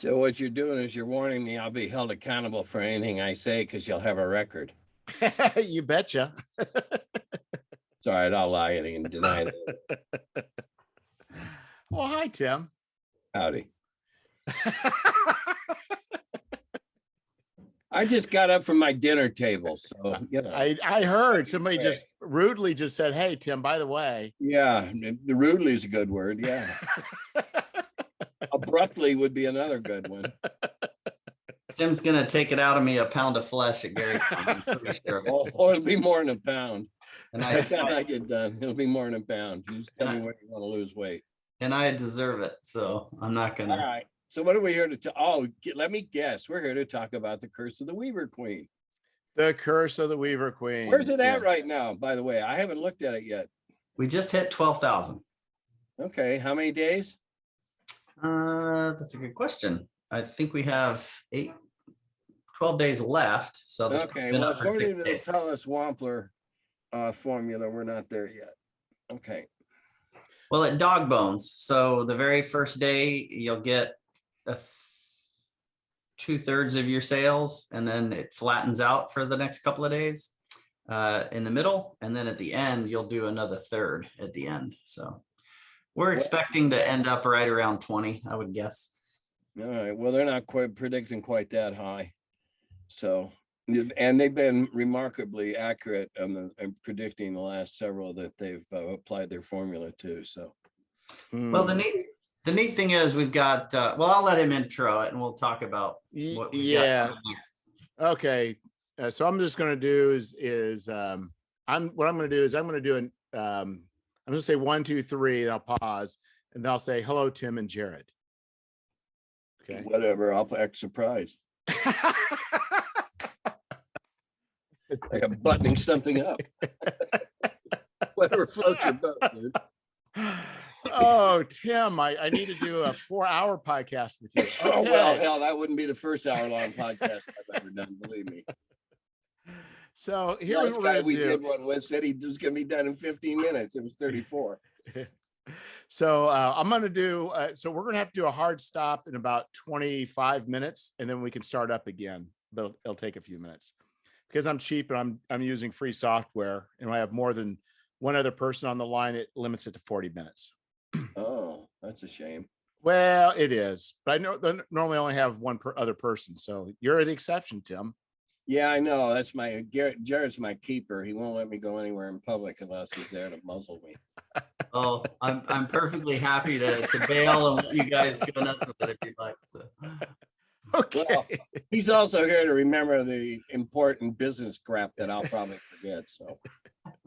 So what you're doing is you're warning me I'll be held accountable for anything I say because you'll have a record. You betcha. It's all right, I'll lie and deny that. Well, hi, Tim. Howdy. I just got up from my dinner table, so you know. I heard somebody just rudely just said, "Hey, Tim, by the way." Yeah, the rudely is a good word. Yeah. Abruptly would be another good one. Tim's gonna take it out of me a pound of flesh at Gary. I'm pretty sure. Or it'll be more than a pound. And By the time I get done, it'll be more than a pound. You just tell me where you want to lose weight. And I deserve it, so I'm not gonna. All right. So what are we here to talk? Oh, let me guess. We're here to talk about the Curse of the Weaver Queen. The Curse of the Weaver Queen. Where's it at right now, by the way? I haven't looked at it yet. We just hit 12,000. Okay. How many days? That's a good question. I think we have 12 days left. So this Okay. Well, according to the Telus Wampler formula, we're not there yet. Okay. Well, at dog bones. So the very first day you'll get 2/3 of your sales, and then it flattens out for the next couple of days in the middle, and then at the end you'll do another third at the end. So we're expecting to end up right around 20, I would guess. All right. Well, they're not quite predicting quite that high. So, and they've been remarkably accurate in predicting the last several that they've applied their formula to. So, well, the neat thing is we've got. Well, I'll let him intro it, and we'll talk about what we got next. Okay. So I'm just going to do I'm going to do an I'm going to say 1, 2, 3, and I'll pause, and then I'll say hello, Tim and Jared. Okay. Whatever. I'll act surprised. Like I'm buttoning something up. Whatever floats your boat, dude. Oh, Tim, I need to do a 4-hour podcast with you. Okay. Oh, well, hell, that wouldn't be the first hour-long podcast I've ever done, believe me. So here's what we did one with said he was going to be done in 15 minutes. It was 34. So I'm going to do, so we're going to have to do a hard stop in about 25 minutes, and then we can start up again, but it'll take a few minutes. Because I'm cheap and I'm using free software, and I have more than one other person on the line, it limits it to 40 minutes. Oh, that's a shame. Well, it is, but I normally only have one other person. So you're the exception, Tim. Yeah, I know. That's Jared's my keeper. He won't let me go anywhere in public unless he's there to muzzle me. Oh, I'm perfectly happy to bail and let you guys go nuts with it if you'd like. So. Okay. Well, he's also here to remember the important business crap that I'll probably forget. So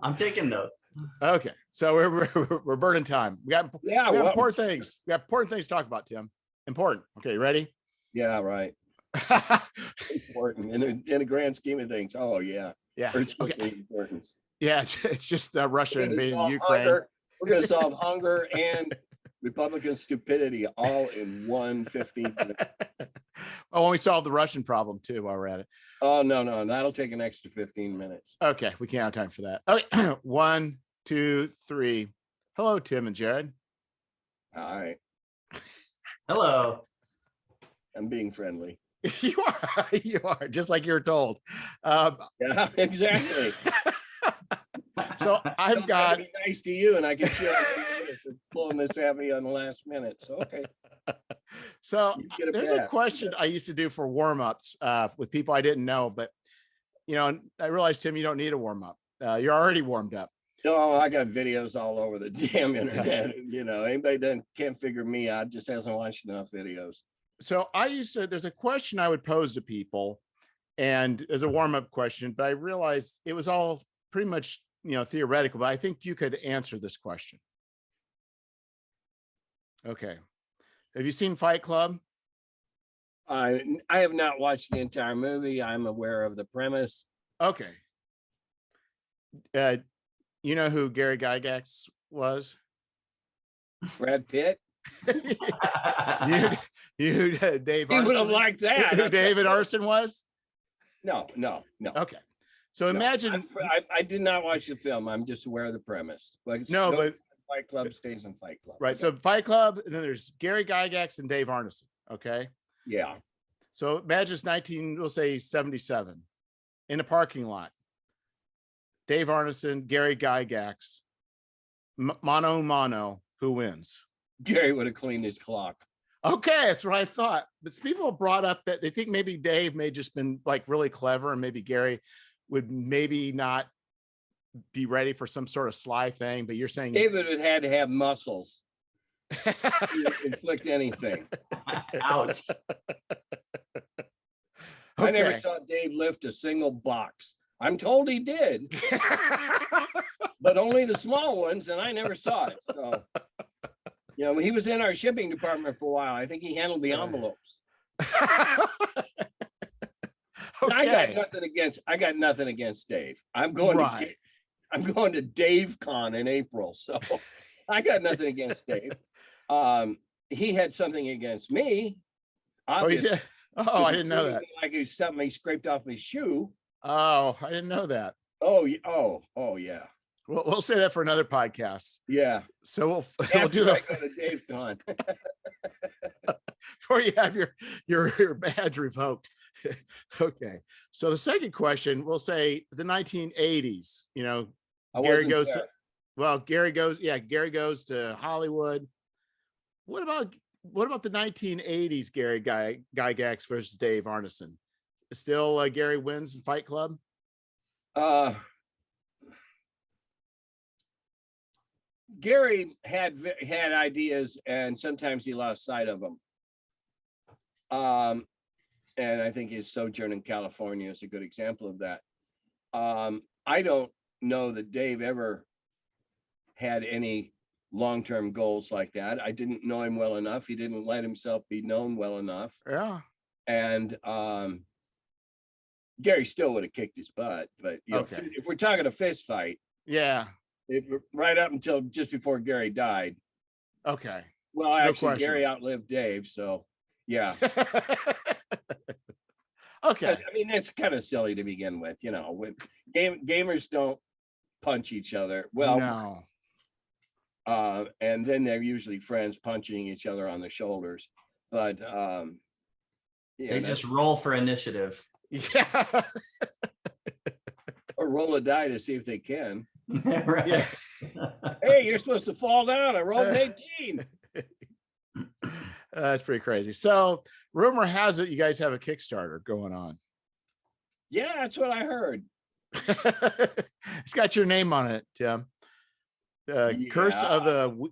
I'm taking notes. Okay, so we're burning time. We got important things. We got important things to talk about, Tim. Important. Okay, you ready? Yeah, right. Important in the grand scheme of things. Oh yeah. Yeah. Okay. Importance. Yeah, it's just Russia invading Ukraine. We're going to solve hunger and Republican stupidity all in 1 15 minutes. Oh, when we solve the Russian problem too while we're at it. Oh, no, that'll take an extra 15 minutes. Okay, we can't have time for that. Okay, 1, 2, 3. Hello, Tim and Jared. Hi. Hello. I'm being friendly. You are, just like you're told. Yeah, exactly. So I've got to be nice to you, and I get you pulling this at me on the last minute. So okay. So there's a question I used to do for warm-ups with people I didn't know, but I realized, Tim, you don't need a warm-up. You're already warmed up. No, I got videos all over the damn internet. Anybody that can't figure me out just hasn't watched enough videos. So there's a question I would pose to people, and as a warm-up question, but I realized it was all pretty much theoretical, but I think you could answer this question. Okay. Have you seen Fight Club? I have not watched the entire movie. I'm aware of the premise. Okay. You know who Gary Gygax was? Brad Pitt? you Dave Arson? He would have liked that. Who David Arson was? No. Okay. So imagine I did not watch the film. I'm just aware of the premise. But Fight Club stays in Fight Club. Right. Okay. So Fight Club, and then there's Gary Gygax and Dave Arneson. Okay. Yeah. So imagine it's 19, we'll say 77, in a parking lot. Dave Arneson, Gary Gygax, mano a mano, who wins? Gary would have cleaned his clock. Okay, that's what I thought. But people brought up that they think maybe Dave may just been like really clever, and maybe Gary would maybe not be ready for some sort of sly thing. But you're saying David had had to have muscles to inflict anything. Ouch. I never Okay. saw Dave lift a single box. I'm told he did, but only the small ones, and I never saw it. So, you know, he was in our shipping department for a while. I think he handled the envelopes. Okay. I got nothing against Dave. I'm going to Dave Con in April, so I got nothing against Dave. He had something against me. Oh, he Obviously. did? Oh, I didn't know that. Like it was something he scraped off his shoe. Oh, I didn't know that. Oh, yeah. We'll say that for another podcast. Yeah. So we'll After do I that go to Dave Con. before you have your badge revoked. Okay. So the second question, we'll say the 1980s. You know, Gary goes to Hollywood. What about the 1980s Gary Gygax versus Dave Arneson? Still Gary wins in Fight Club? Gary had ideas, and sometimes he lost sight of them. And I think his sojourn in California is a good example of that. I don't know that Dave ever had any long-term goals like that. I didn't know him well enough. He didn't let himself be known well enough. Yeah. And Gary still would have kicked his butt, but you know, if we're talking a fist fight, yeah, right up until just before Gary died. Okay. Well, actually, Gary outlived Dave, so yeah. Okay. I mean, it's kind of silly to begin with, you know. When gamers don't punch each other, well, no. And then they're usually friends punching each other on the shoulders, but They just roll for initiative. Yeah. Or roll a die to see if they can. Right. Yeah. Hey, you're supposed to fall down. I rolled an 18. That's pretty crazy. So rumor has it you guys have a Kickstarter going on. Yeah, that's what I heard. It's got your name on it, Tim. Curse of the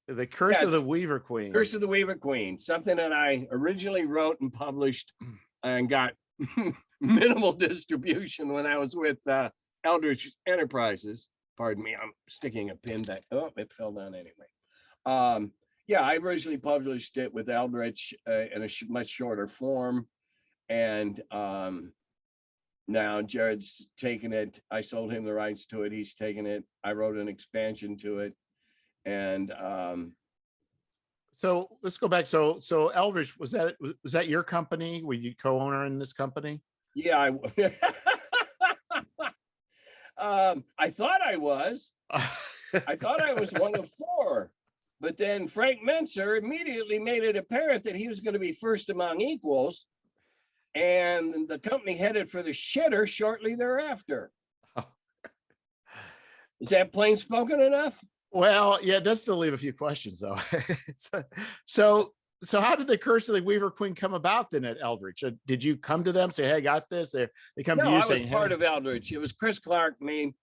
the Curse of the Weaver Queen. Curse of the Weaver Queen, something that I originally wrote and published and got minimal distribution when I was with Eldritch Enterprises. Pardon me, I'm sticking a pin back. Oh, it fell down anyway. Yeah, I originally published it with Eldritch in a much shorter form. And now Jared's taken it. I sold him the rights to it. He's taken it. I wrote an expansion to it. And so let's go back. So Eldritch, was that your company? Were you co-owner in this company? Yeah, I thought I was. I thought I was one of four. But then Frank Menser immediately made it apparent that he was going to be first among equals. And the company headed for the shitter shortly thereafter. Oh. Is that plain spoken enough? Well, yeah, it does still leave a few questions though. So how did the Curse of the Weaver Queen come about then at Eldritch? Did you come to them, say, hey, I got this? They come to you I saying, was part hey. of Eldritch. It was Chris Clark, me,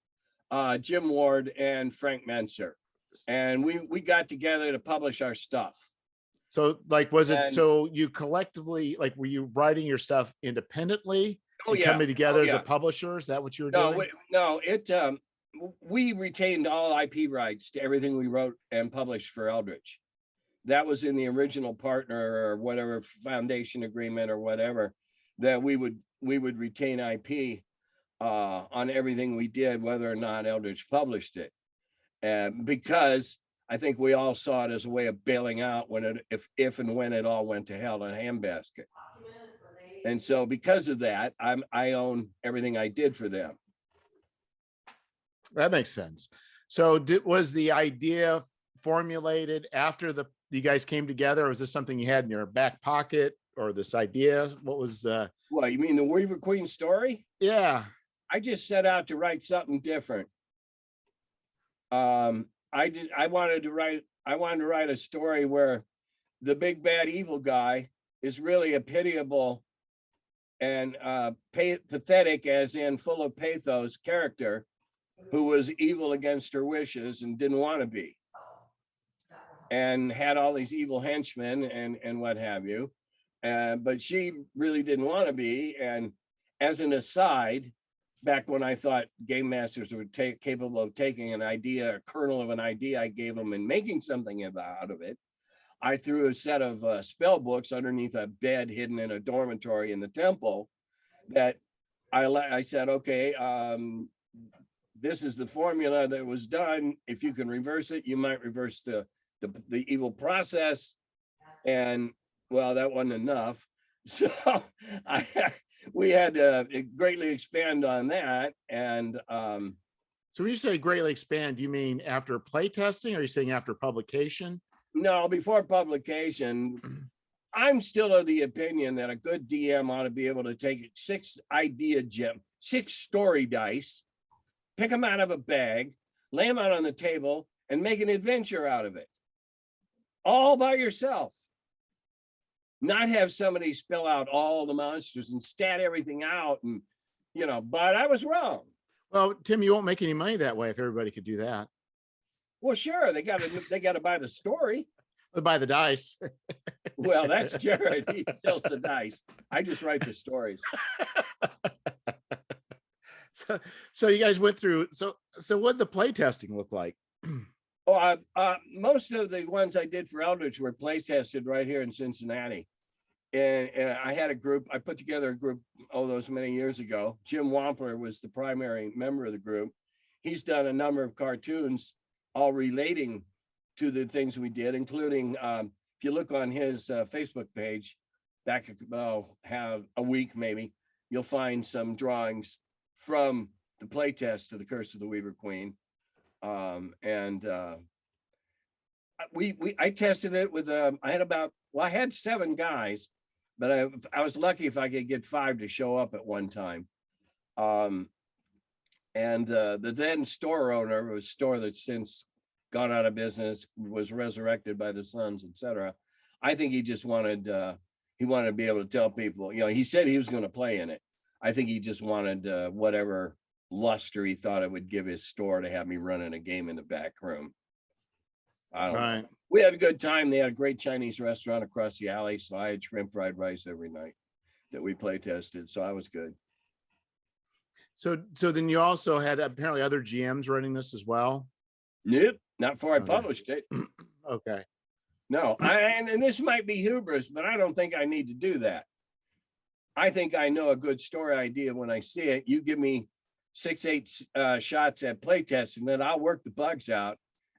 Jim Ward, and Frank Menser. And we got together to publish our stuff. So like, was it, so you collectively, like, were you writing your stuff independently? Coming together as a publisher? Is that what you were doing? We retained all IP rights to everything we wrote and published for Eldritch. That was in the original partner or whatever foundation agreement or whatever, that we would retain IP on everything we did, whether or not Eldritch published it. Because I think we all saw it as a way of bailing out when if and when it all went to hell in a handbasket. And so because of that, I own everything I did for them. That makes sense. So was the idea formulated after the you guys came together, or was this something you had in your back pocket, or this idea? What was What, you mean the Weaver Queen story? yeah. I just set out to write something different. I wanted to write a story where the big bad evil guy is really a pitiable and pathetic, as in full of pathos, character who was evil against her wishes and didn't want to be, and had all these evil henchmen and what have you. But she really didn't want to be. And as an aside, back when I thought game masters were capable of taking an idea, a kernel of an idea I gave them, and making something out of it, I threw a set of spell books underneath a bed hidden in a dormitory in the temple that I said, okay, this is the formula that was done. If you can reverse it, you might reverse the evil process. And well, that wasn't enough. So we had to greatly expand on that. And So when you say greatly expand, do you mean after playtesting, or are you saying after publication? no, before publication, I'm still of the opinion that a good DM ought to be able to take 6 story dice, pick them out of a bag, lay them out on the table, and make an adventure out of it. All by yourself. Not have somebody spell out all the monsters and stat everything out, and but I was wrong. Well, Tim, you won't make any money that way if everybody could do that. Well, sure, they got to buy the story. They'll buy the dice. Well, that's Jared. He sells the dice. I just write the stories. So you guys went through. So what did the play testing look like? Most of the ones I did for Eldritch were play tested right here in Cincinnati. And I had a group, I put together a group, those many years ago. Jim Wampler was the primary member of the group. He's done a number of cartoons, all relating to the things we did, including, if you look on his Facebook page, back have a week maybe, you'll find some drawings from the play test of the Curse of the Weaver Queen. I tested it with I had 7 guys, but I was lucky if I could get 5 to show up at one time. The then store owner, was a store that's since gone out of business, was resurrected by the Sons, etc. I think he just wanted to be able to tell people, he said he was going to play in it. I think he just wanted whatever luster he thought it would give his store to have me running a game in the back room. I don't know. We had a good time. They had a great Chinese restaurant across the alley, so I had shrimp fried rice every night that we play tested, so I was good. So then you also had apparently other GMs running this as well? Nope, not before I published it. Okay. No, and this might be hubris, but I don't think I need to do that. I think I know a good story idea when I see it. You give me 6-8 shots at play testing, then I'll work the bugs out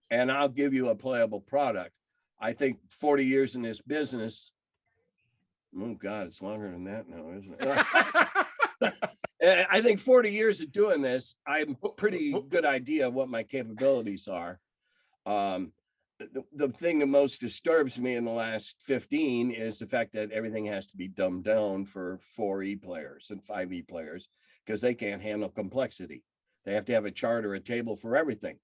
and I'll give you a playable product. I think 40 years in this business, oh God, it's longer than that now, isn't it? I think 40 years of doing this, I have a pretty good idea of what my capabilities are. The thing that most disturbs me in the last 15 is the fact that everything has to be dumbed down for 4E players and 5E players, because they can't handle complexity. They have to have a chart or a table for everything.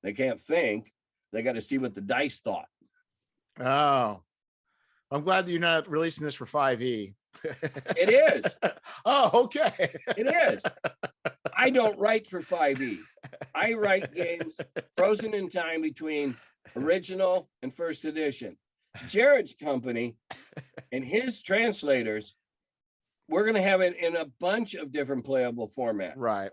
They can't think. They got to see what the dice thought. Oh, I'm glad that you're not releasing this for 5E. It is. Oh, okay. It is. I don't write for 5E. I write games frozen in time between original and first edition. Jared's company and his translators, we're going to have it in a bunch of different playable formats. Right.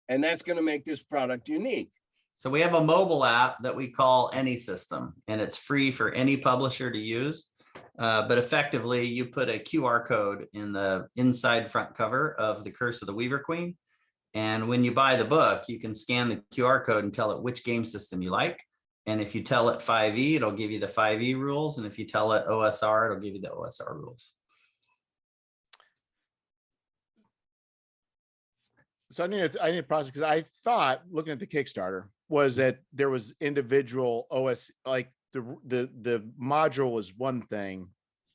And that's going to make this product unique. So we have a mobile app that we call Any System, and it's free for any publisher to use. But effectively, you put a QR code in the inside front cover of the Curse of the Weaver Queen. And when you buy the book, you can scan the QR code and tell it which game system you like. And if you tell it 5E, it'll give you the 5E rules. And if you tell it OSR, it'll give you the OSR rules. So I need to process, because I thought, looking at the Kickstarter, was that there was individual OS, like the module was one thing,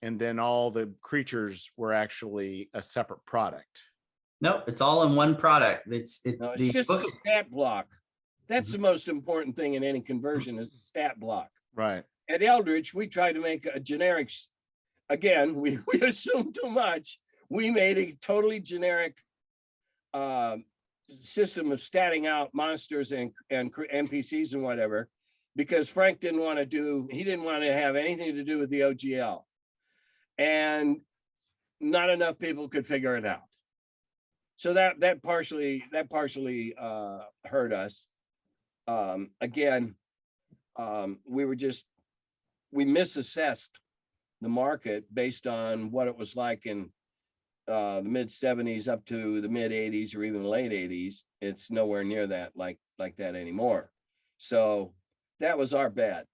and then all the creatures were actually a separate product. Nope, it's all in one product. No, it's The just book. a stat block. That's the most important thing in any conversion is the stat block. Right. At Eldritch, we tried to make a generic, again, we assumed too much. We made a totally generic system of statting out monsters and NPCs and whatever, because Frank didn't want to have anything to do with the OGL. And not enough people could figure it out. So that partially hurt us. Again, we misassessed the market based on what it was like in the mid 70s up to the mid 80s or even the late 80s. It's nowhere near that like that anymore. So that was our bad.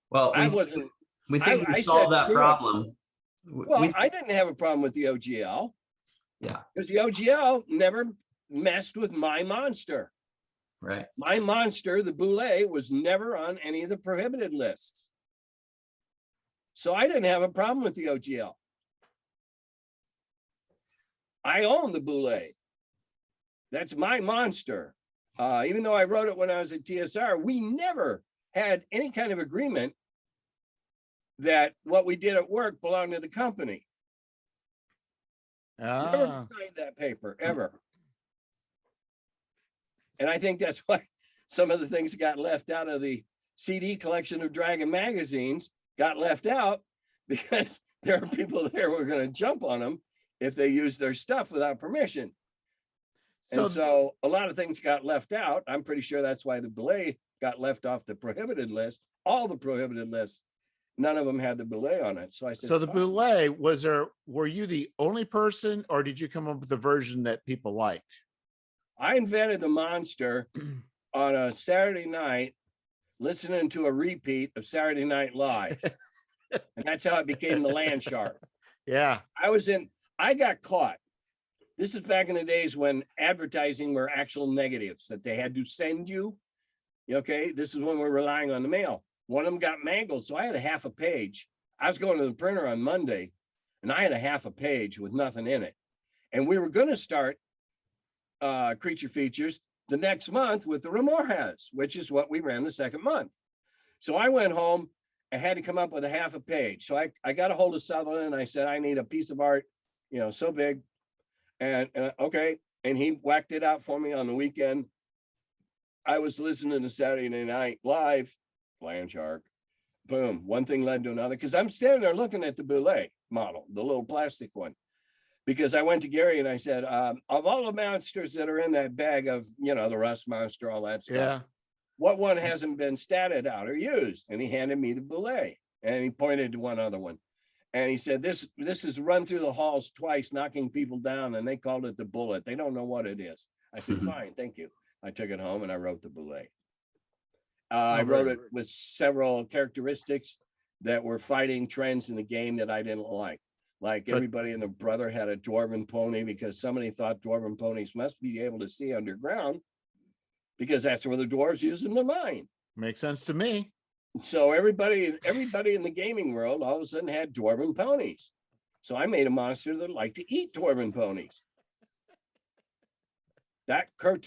Well, we think we solved that problem. Well, I didn't have a problem with the OGL. Yeah. Because the OGL never messed with my monster. Right. My monster, the Boule, was never on any of the prohibited lists. So I didn't have a problem with the OGL. I own the Boule. That's my monster. Even though I wrote it when I was at TSR, we never had any kind of agreement that what we did at work belonged to the company. Never signed that paper, ever. And I think that's why some of the things that got left out of the CD collection of Dragon magazines got left out, because there are people there who are going to jump on them if they use their stuff without permission. And so a lot of things got left out. I'm pretty sure that's why the Boule got left off the prohibited list. All the prohibited lists, none of them had the Boule on it. So I said, so the Boule, were you the only person, or did you come up with a version that people liked? I invented the monster on a Saturday night, listening to a repeat of Saturday Night Live. And that's how it became the land shark. Yeah. I got caught. This is back in the days when advertising were actual negatives that they had to send you. Okay, this is when we're relying on the mail. One of them got mangled, so I had a half a page. I was going to the printer on Monday, and I had a half a page with nothing in it. And we were going to start creature features the next month with the Remorhas, which is what we ran the second month. So I went home and had to come up with a half a page. So I got a hold of Sutherland and I said, I need a piece of art, so big. And okay. And he whacked it out for me on the weekend. I was listening to Saturday Night Live, Land Shark, boom, one thing led to another. Because I'm standing there looking at the Boule model, the little plastic one. Because I went to Gary and I said, of all the monsters that are in that bag of, the rust monster, all that stuff, yeah, what one hasn't been statted out or used? And he handed me the Boule, and he pointed to one other one. And he said, this is run through the halls twice, knocking people down, and they called it the Bullet. They don't know what it is. I said, fine, thank you. I took it home and I wrote the Boule. I wrote it with several characteristics that were fighting trends in the game that I didn't like. Like everybody and their brother had a dwarven pony because somebody thought dwarven ponies must be able to see underground because that's where the dwarves use them to mine. Makes sense to me. So everybody in the gaming world all of a sudden had dwarven ponies. So I made a monster that liked to eat dwarven ponies. That cut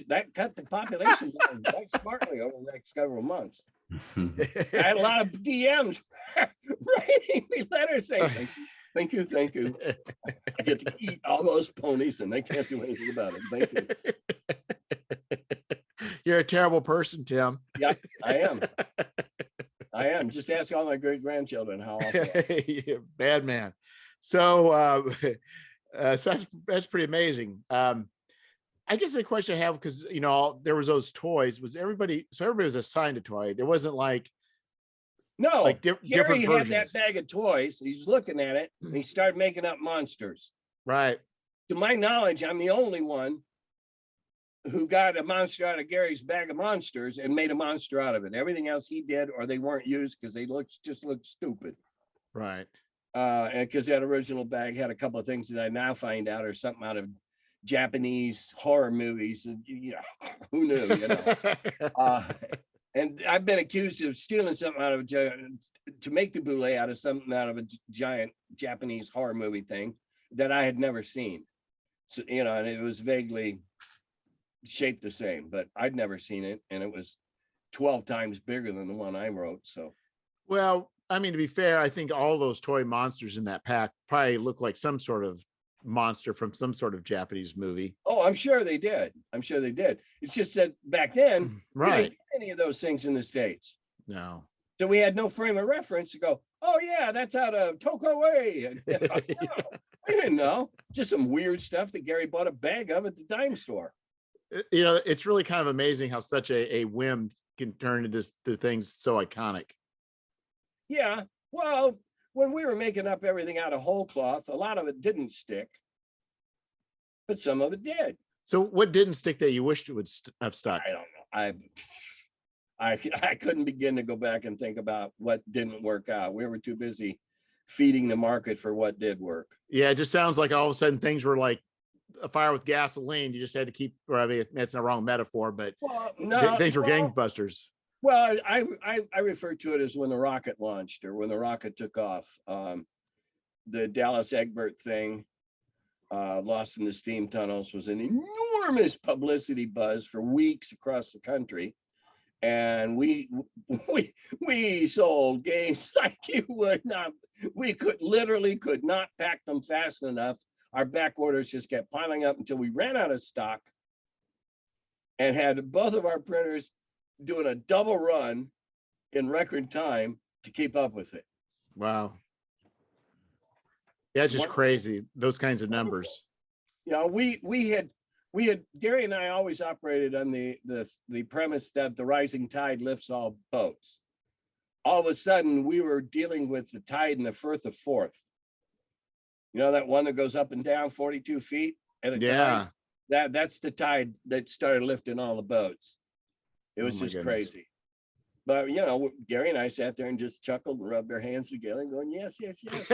the population down quite smartly over the next several months. I had a lot of DMs writing me letters saying, thank you. I get to eat all those ponies and they can't do anything about it. Thank you. You're a terrible person, Tim. Yeah, I am. Just ask all my great grandchildren how awful. Bad man. So, so that's pretty amazing. I guess the question I have, because there was those toys, was everybody was assigned a toy. There wasn't like Gary different had versions. that bag of toys. He's looking at it and he started making up monsters. Right. To my knowledge, I'm the only one who got a monster out of Gary's bag of monsters and made a monster out of it. Everything else he did, or they weren't used because they just looked stupid. Right. And because that original bag had a couple of things that I now find out are something out of Japanese horror movies. Who knew? And I've been accused of stealing something out of to make the boule out of something out of a giant Japanese horror movie thing that I had never seen. So, you know, and it was vaguely shaped the same, but I'd never seen it. And it was 12 times bigger than the one I wrote. So, well, I mean, to be fair, I think all those toy monsters in that pack probably look like some sort of monster from some sort of Japanese movie. oh, I'm sure they did. I'm sure they did. It's just that back then, we didn't Right. get any of those things in the States. No. So we had no frame of reference to go, oh yeah, that's out of Tokaway. No, we didn't know. Just some weird stuff that Gary bought a bag of at the dime store. You know, it's really kind of amazing how such a whim can turn into things so iconic. Yeah, well, when we were making up everything out of whole cloth, a lot of it didn't stick, but some of it did. So what didn't stick that you wished it would have stuck? I don't know. I couldn't begin to go back and think about what didn't work out. We were too busy feeding the market for what did work. Yeah, it just sounds like all of a sudden things were like a fire with gasoline. You just had to keep, or I mean, that's the wrong metaphor, but Well, no, things were well, gangbusters. Well, I refer to it as when the rocket launched or when the rocket took off. The Dallas Egbert thing, Lost in the Steam Tunnels, was an enormous publicity buzz for weeks across the country. And we sold games like you would not. We literally could not pack them fast enough. Our back orders just kept piling up until we ran out of stock and had both of our printers doing a double run in record time to keep up with it. Wow. Yeah, it's just crazy. Those kinds of numbers. You know, we had Gary and I always operated on the premise that the rising tide lifts all boats. All of a sudden, we were dealing with the tide in the Firth of Forth. You know, that one that goes up and down 42 feet at a time? That's the tide that started lifting all the boats. It was just crazy. But, you know, Gary and I sat there and just chuckled and rubbed our hands together and going, yes, yes, yes.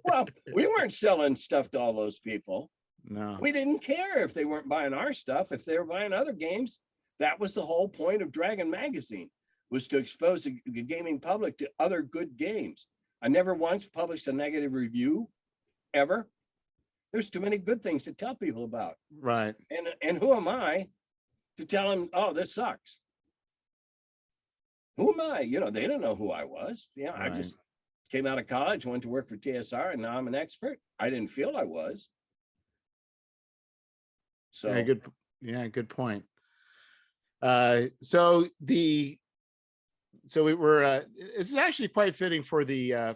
Well, we weren't selling stuff to all those people. No. We didn't care if they weren't buying our stuff. If they were buying other games, that was the whole point of Dragon Magazine, was to expose the gaming public to other good games. I never once published a negative review, ever. There's too many good things to tell people about. Right. And who am I to tell them, oh, this sucks? Who am I? You know, they don't know who I was. Yeah, right. I just came out of college, went to work for TSR, and now I'm an expert. I didn't feel I was. So good point. So we were this is actually quite fitting for the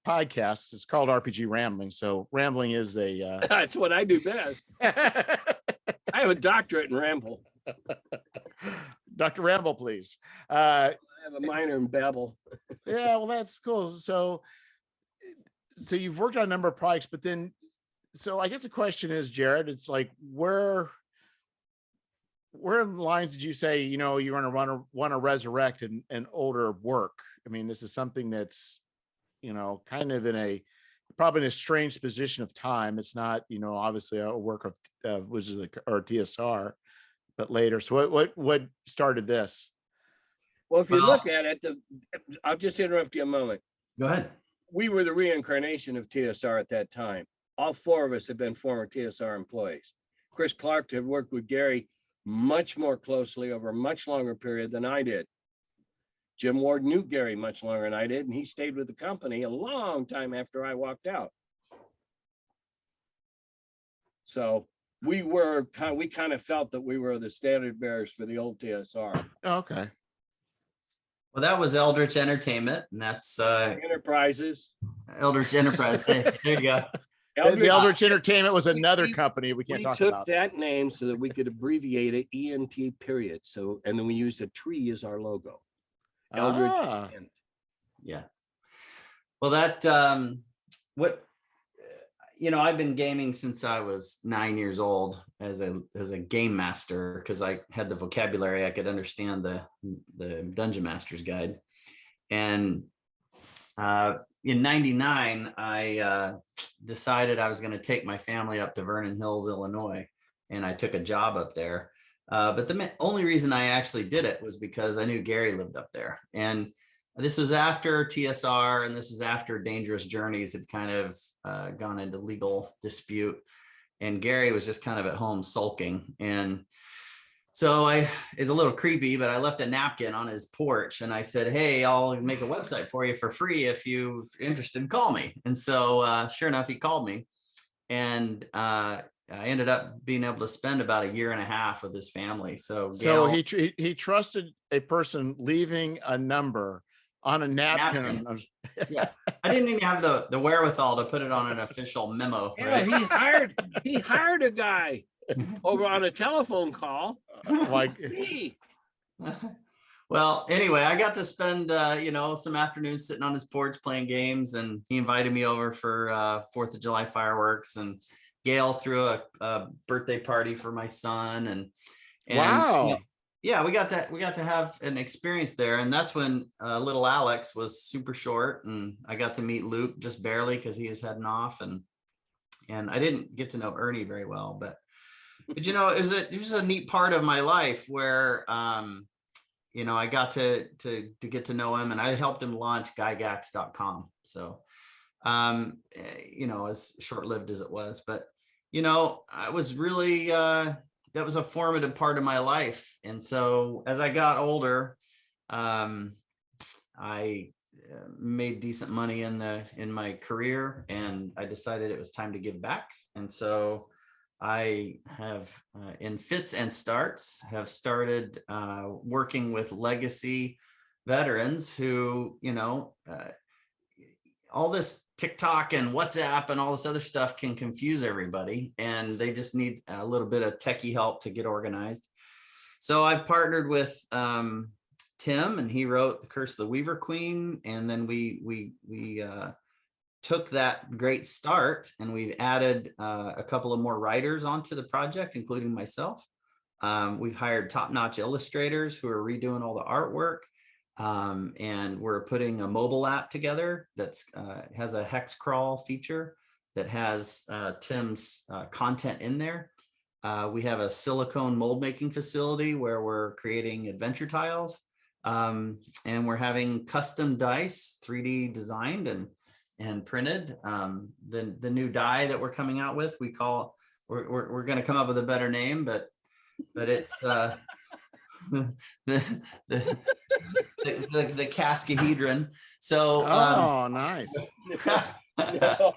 podcast. It's called RPG Rambling. So rambling is a that's what I do best. I have a doctorate in ramble. Dr. Ramble, please. I have a minor in babble. Yeah, well, that's cool. So you've worked on a number of projects, but then, so I guess the question is, Jared, it's like, where in the lines did you say, you know, you're going to want to resurrect an older work? I mean, this is something that's, you know, kind of probably in a strange position of time. It's not, you know, obviously a work of Wizards or TSR, but later. So what started this? Well, if you look at it, I'll just interrupt you a moment. Go ahead. We were the reincarnation of TSR at that time. All four of us had been former TSR employees. Chris Clark had worked with Gary much more closely over a much longer period than I did. Jim Ward knew Gary much longer than I did, and he stayed with the company a long time after I walked out. So we kind of felt that we were the standard bearers for the old TSR. Okay. Well, that was Eldritch Entertainment, and that's Enterprises. Eldritch Enterprise. There you go. The Eldritch Entertainment was another company we can't talk about. We took that name so that we could abbreviate it ENT period. So, and then we used a tree as our logo. Eldritch. Yeah. Well, that you know, I've been gaming since I was 9 years old as a game master, because I had the vocabulary. I could understand the Dungeon Master's Guide. And in '99, I decided I was going to take my family up to Vernon Hills, Illinois, and I took a job up there. But the only reason I actually did it was because I knew Gary lived up there. And this was after TSR, and this is after Dangerous Journeys had kind of gone into legal dispute. And Gary was just kind of at home sulking. And so it's a little creepy, but I left a napkin on his porch and I said, hey, I'll make a website for you for free. If you're interested, call me. And so sure enough, he called me. And I ended up being able to spend about a year and a half with his family. So Gail, he trusted a person leaving a number on a napkin. Yeah, I didn't even have the wherewithal to put it on an official memo. Yeah, Right? he hired a guy over on a telephone call. Like Me. Well, anyway, I got to spend some afternoons sitting on his porch playing games, and he invited me over for 4th of July fireworks, and Gail threw a birthday party for my son, and wow. Yeah, we got to have an experience there. And that's when little Alex was super short, and I got to meet Luke just barely because he was heading off, and I didn't get to know Ernie very well, but it was a neat part of my life where I got to get to know him, and I helped him launch gygax.com. So as short-lived as it was, but I was really that was a formative part of my life. And so as I got older, I made decent money in my career, and I decided it was time to give back. And so I have in fits and starts have started working with legacy veterans who, all this TikTok and WhatsApp and all this other stuff can confuse everybody, and they just need a little bit of techie help to get organized. So I've partnered with Tim, and he wrote The Curse of the Weaver Queen, and then we took that great start, and we've added a couple of more writers onto the project, including myself. We've hired top-notch illustrators who are redoing all the artwork. And we're putting a mobile app together that's has a hex crawl feature that has Tim's content in there. We have a silicone mold making facility where we're creating adventure tiles, and we're having custom dice 3D designed and printed. The new die that we're coming out with, we're going to come up with a better name, but it's the Cascahedron. So nice. No,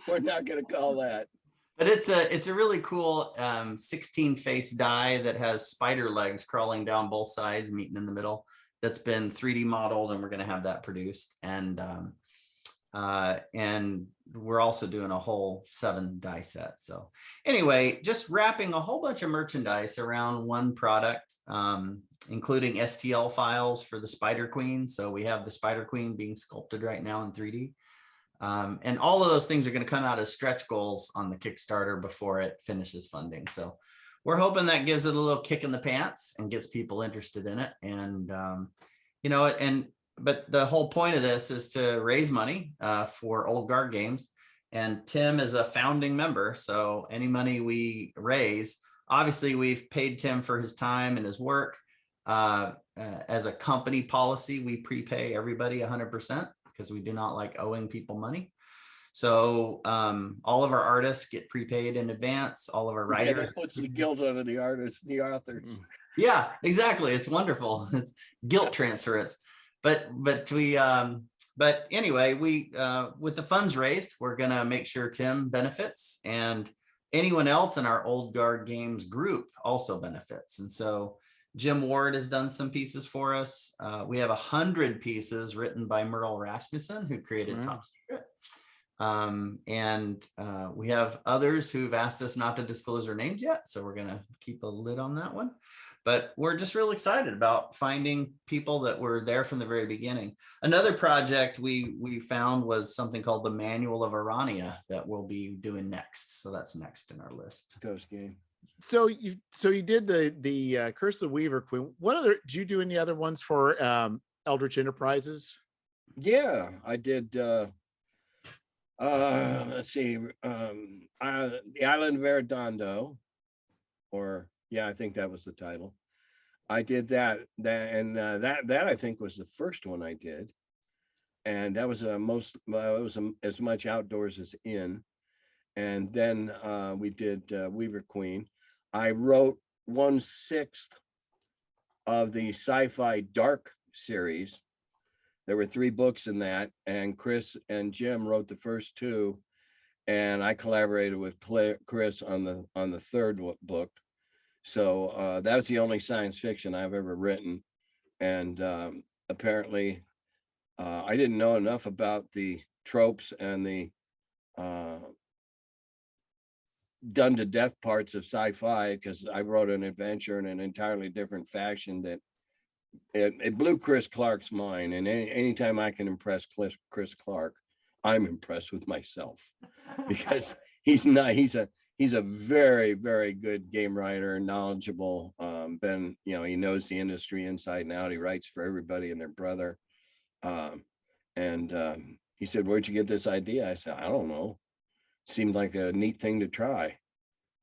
we're not going to call that. But it's a really cool 16 face die that has spider legs crawling down both sides, meeting in the middle. That's been 3D modeled, and we're going to have that produced. And we're also doing a whole 7 die set. So anyway, just wrapping a whole bunch of merchandise around one product, including STL files for the Spider Queen. So we have the Spider Queen being sculpted right now in 3D. And all of those things are going to come out as stretch goals on the Kickstarter before it finishes funding. So we're hoping that gives it a little kick in the pants and gets people interested in it. And, but the whole point of this is to raise money for Old Guard games. And Tim is a founding member. So any money we raise, obviously we've paid Tim for his time and his work. As a company policy, we prepay everybody 100% because we do not like owing people money. So all of our artists get prepaid in advance. All of our writers. Yeah, it puts the guilt on the artists, the authors. Yeah, exactly. It's wonderful. It's guilt transference. But anyway, we with the funds raised, we're gonna make sure Tim benefits, and anyone else in our Old Guard Games group also benefits. And so Jim Ward has done some pieces for us. We have 100 pieces written by Merle Rasmussen, who created Top Secret. And we have others who've asked us not to disclose their names yet, so we're gonna keep a lid on that one. But we're just real excited about finding people that were there from the very beginning. Another project we found was something called the Manual of Arania that we'll be doing next. So that's next in our list. Ghost game. So you did the Curse of the Weaver Queen. What other, did you do any other ones for Eldritch Enterprises? Yeah, I did. Let's see. The Island of Arredondo, or Yeah, I think that was the title. I did that, that I think was the first one I did. And that was it was as much outdoors as in. And then we did Weaver Queen. I wrote 1/6 of the sci-fi dark series. There were 3 books in that, and Chris and Jim wrote the first 2, and I collaborated with Chris on the third book. So that was the only science fiction I've ever written, and apparently I didn't know enough about the tropes and the done to death parts of sci-fi, because I wrote an adventure in an entirely different fashion that it blew Chris Clark's mind. And anytime I can impress Chris Clark, I'm impressed with myself, because he's a very, very good game writer, knowledgeable. He knows the industry inside and out. He writes for everybody and their brother. He said, "Where'd you get this idea?" I said, "I don't know. Seemed like a neat thing to try."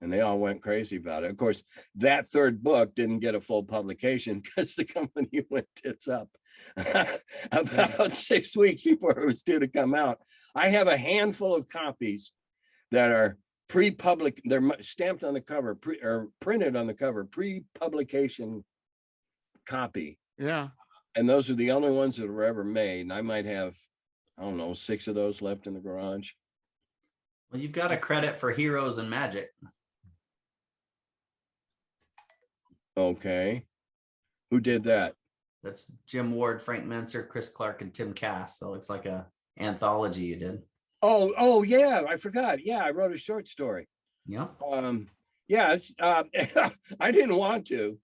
And they all went crazy about it. Of course, that third book didn't get a full publication because the company went tits up about 6 weeks before it was due to come out. I have a handful of copies that are pre-public. They're stamped on the cover, or printed on the cover, pre-publication copy. Yeah. And those are the only ones that were ever made. And I might have, I don't know, 6 of those left in the garage. Well, you've got a credit for Heroes and Magic. Okay. Who did that? That's Jim Ward, Frank Menser, Chris Clark, and Tim Cass. So it looks like a anthology you did. Oh yeah, I forgot. Yeah, I wrote a short story. Yeah. Yeah, I didn't want to.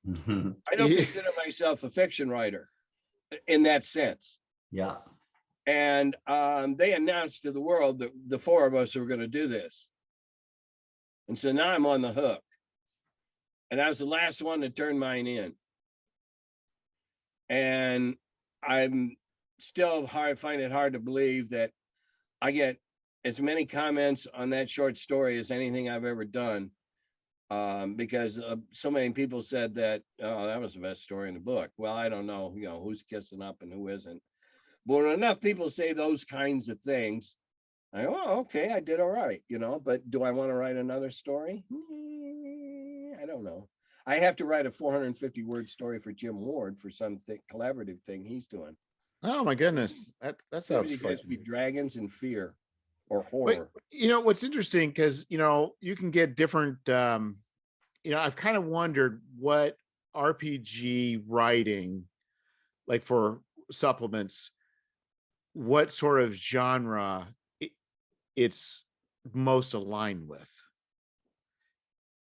I don't consider myself a fiction writer in that sense. Yeah. And they announced to the world that the 4 of us were going to do this. And so now I'm on the hook. And I was the last one to turn mine in. And I'm still find it hard to believe that I get as many comments on that short story as anything I've ever done. Because so many people said that, oh, that was the best story in the book. Well, I don't know, who's kissing up and who isn't. But when enough people say those kinds of things, I go, oh, okay, I did all right, but do I want to write another story? I don't know. I have to write a 450-word story for Jim Ward for some collaborative thing he's doing. Oh my goodness. That sounds It has to be dragons and fear or Wait, horror. what's interesting, because you can get different I've kind of wondered what RPG writing, like for supplements, what sort of genre it's most aligned with,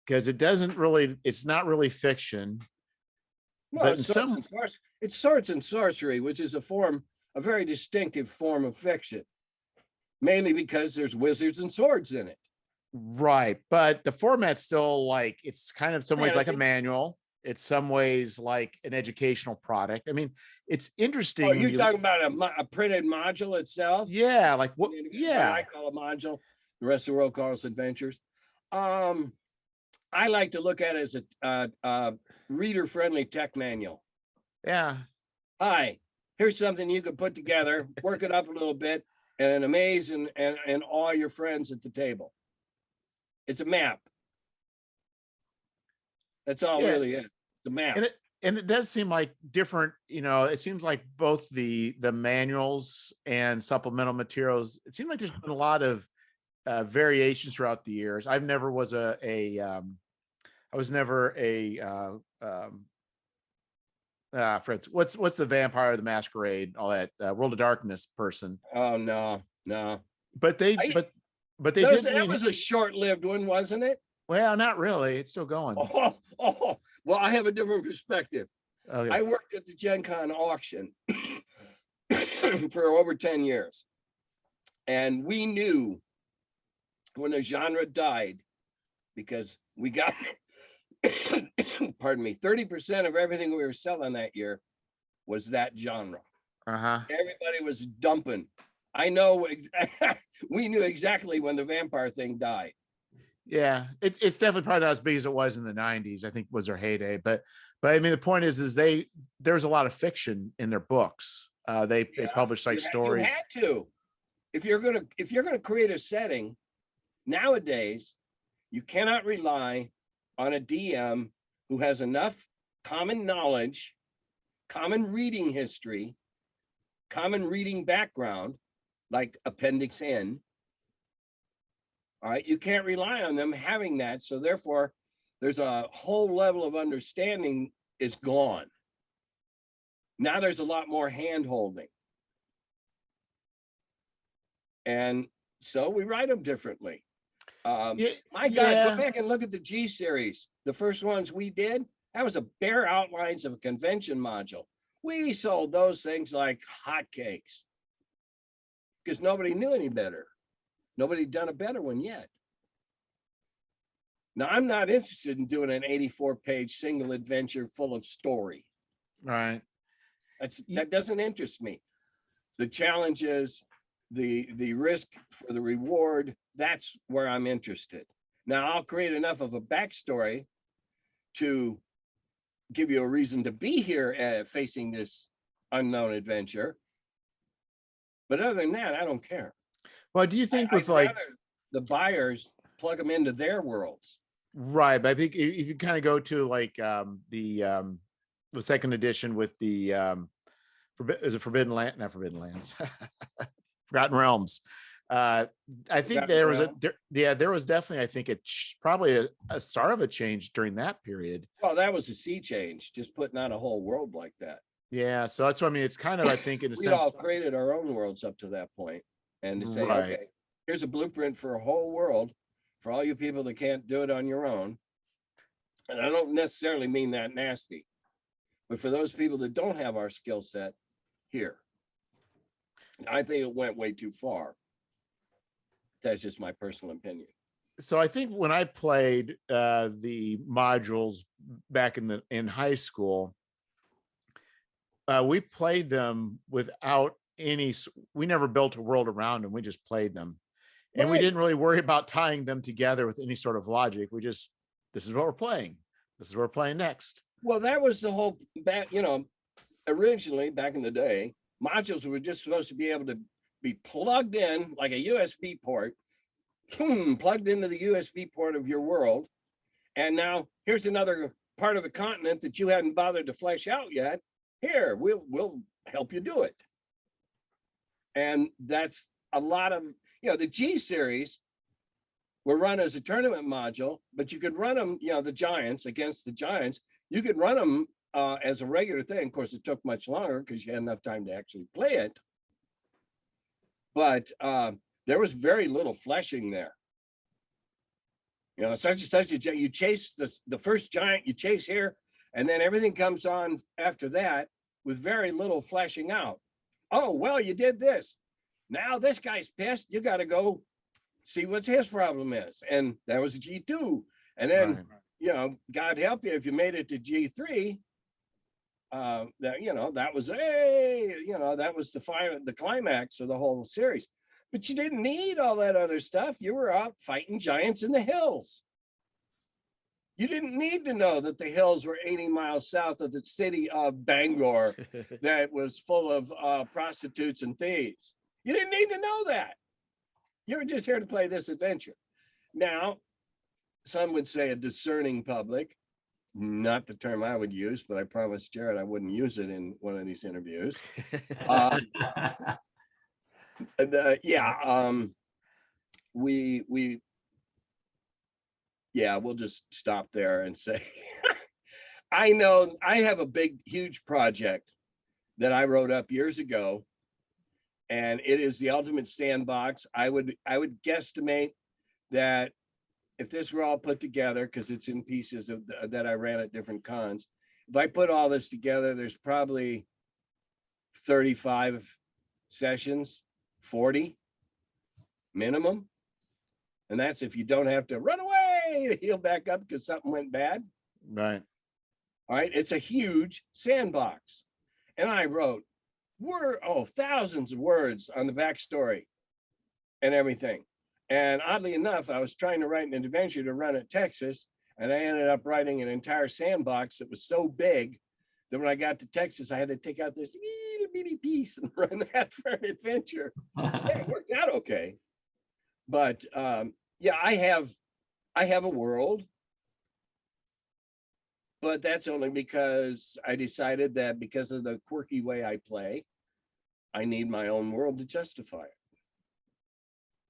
because it's not really fiction. No, but it's swords and sorcery, which is a very distinctive form of fiction, mainly because there's wizards and swords in it. Right, but the format's still like, it's kind of some ways like a manual. It's some ways like an educational product. I mean, it's interesting. Oh, you're talking about a printed module itself? Yeah, like what? What Yeah, I call a module. The rest of the world calls adventures. I like to look at it as a reader-friendly tech manual. Yeah. Hi, here's something you could put together, work it up a little bit, and amaze and awe your friends at the table. It's a map. That's all really it. The map. And it does seem like different, it seems like both the manuals and supplemental materials, it seems like there's been a lot of variations throughout the years. I was never a Fritz, what's the Vampire the Masquerade, all that World of Darkness person. Oh no. But they did. That was a short-lived one, wasn't it? Well, not really. It's still going. Oh, well, I have a different perspective. Okay. I worked at the Gen Con auction for over 10 years. And we knew when a genre died, because we got, pardon me, 30% of everything we were selling that year was that genre. Everybody was dumping. I know, we knew exactly when the vampire thing died. Yeah, it's definitely probably not as big as it was in the 90s, I think was their heyday. But I mean, the point is there's a lot of fiction in their books. They publish like You stories. had to. If you're gonna create a setting nowadays, you cannot rely on a DM who has enough common knowledge, common reading history, common reading background, like Appendix N. All right, you can't rely on them having that. So therefore, there's a whole level of understanding is gone. Now there's a lot more hand holding. And so we write them differently. My God, go back and look at the G series. The first ones we did, that was a bare outlines of a convention module. We sold those things like hotcakes because nobody knew any better. Nobody had done a better one yet. Now, I'm not interested in doing an 84-page single adventure full of story. Right. That doesn't interest me. The challenges, the risk for the reward, that's where I'm interested. Now, I'll create enough of a backstory to give you a reason to be here facing this unknown adventure. But other than that, I don't care. Well, do you think I'd rather the buyers plug them into their worlds? Right, but I think if you kind of go to like the second edition with the is it Forbidden Land, not Forbidden Lands, Forgotten Realms. I think there was there was definitely, I think probably a start of a change during that period. Well, that was a sea change, just putting out a whole world like that. Yeah, so that's what I mean. It's kind of, I think, in a we sense, all created our own worlds up to that point, and to say, right, okay, here's a blueprint for a whole world for all you people that can't do it on your own. And I don't necessarily mean that nasty, but for those people that don't have our skill set, here. I think it went way too far. That's just my personal opinion. So I think when I played the modules back in high school, we played them without we never built a world around them. We just played them. And we didn't really worry about tying them together with any sort of logic. We just, this is what we're playing. This is what we're playing next. Well, that was the whole originally back in the day, modules were just supposed to be able to be plugged in like a USB port, boom, plugged into the USB port of your world. And now here's another part of the continent that you hadn't bothered to flesh out yet. Here, we'll help you do it. And that's a lot of, the G series were run as a tournament module, but you could run them, the giants against the giants. You could run them as a regular thing. Of course, it took much longer because you had enough time to actually play it. But there was very little fleshing there. Such and such you chase the first giant, you chase here, and then everything comes on after that with very little fleshing out. Oh, well, you did this. Now this guy's pissed. You got to go see what his problem is. And that was G2. And then, God help you if you made it to G3. That was that was the climax of the whole series. But you didn't need all that other stuff. You were out fighting giants in the hills. You didn't need to know that the hills were 80 miles south of the city of Bangor that was full of prostitutes and thieves. You didn't need to know that. You were just here to play this adventure. Now, some would say a discerning public, not the term I would use, but I promised Jared I wouldn't use it in one of these interviews. We'll just stop there and say, I know I have a huge project that I wrote up years ago, and it is the ultimate sandbox. I would guesstimate that if this were all put together, because it's in pieces that I ran at different cons, if I put all this together, there's probably 35 sessions, 40 minimum. And that's if you don't have to run away to heal back up because something went bad. Right. All right. It's a huge sandbox. And I wrote thousands of words on the backstory and everything. And oddly enough, I was trying to write an adventure to run at Texas, and I ended up writing an entire sandbox that was so big that when I got to Texas, I had to take out this little bitty piece and run that for an adventure. Yeah, it worked out okay. But yeah, I have a world, but that's only because I decided that because of the quirky way I play, I need my own world to justify it.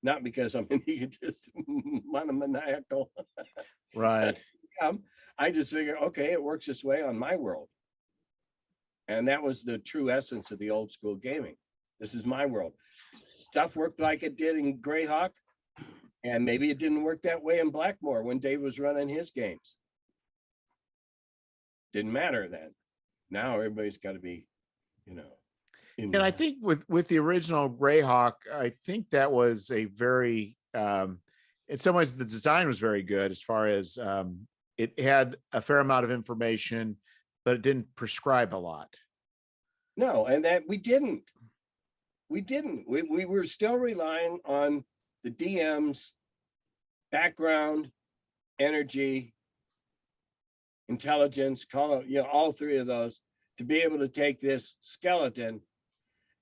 Not because I'm an egotist, monomaniacal. Right. I just figure, okay, it works this way on my world. And that was the true essence of the old school gaming. This is my world. Stuff worked like it did in Greyhawk, and maybe it didn't work that way in Blackmore when Dave was running his games. Didn't matter then. Now everybody's got to be, you know. And I think with the original Greyhawk, I think that was a very, in some ways, the design was very good as far as it had a fair amount of information, but it didn't prescribe a lot. No, and that we didn't. We were still relying on the DM's background, energy, intelligence, call it, you know, all three of those to be able to take this skeleton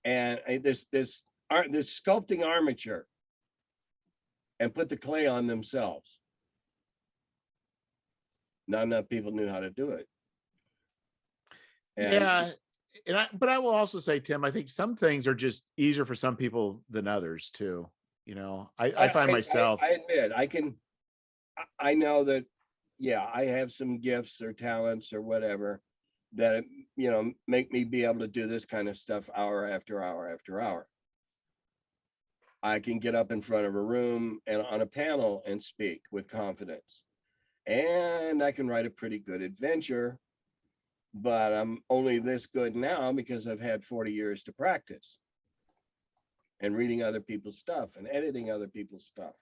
and this sculpting armature and put the clay on themselves. Not enough people knew how to do it. And yeah. But I will also say, Tim, I think some things are just easier for some people than others too. You know, I find myself. I admit, I know that, yeah, I have some gifts or talents or whatever that, you know, make me be able to do this kind of stuff hour after hour after hour. I can get up in front of a room and on a panel and speak with confidence. And I can write a pretty good adventure, but I'm only this good now because I've had 40 years to practice and reading other people's stuff and editing other people's stuff.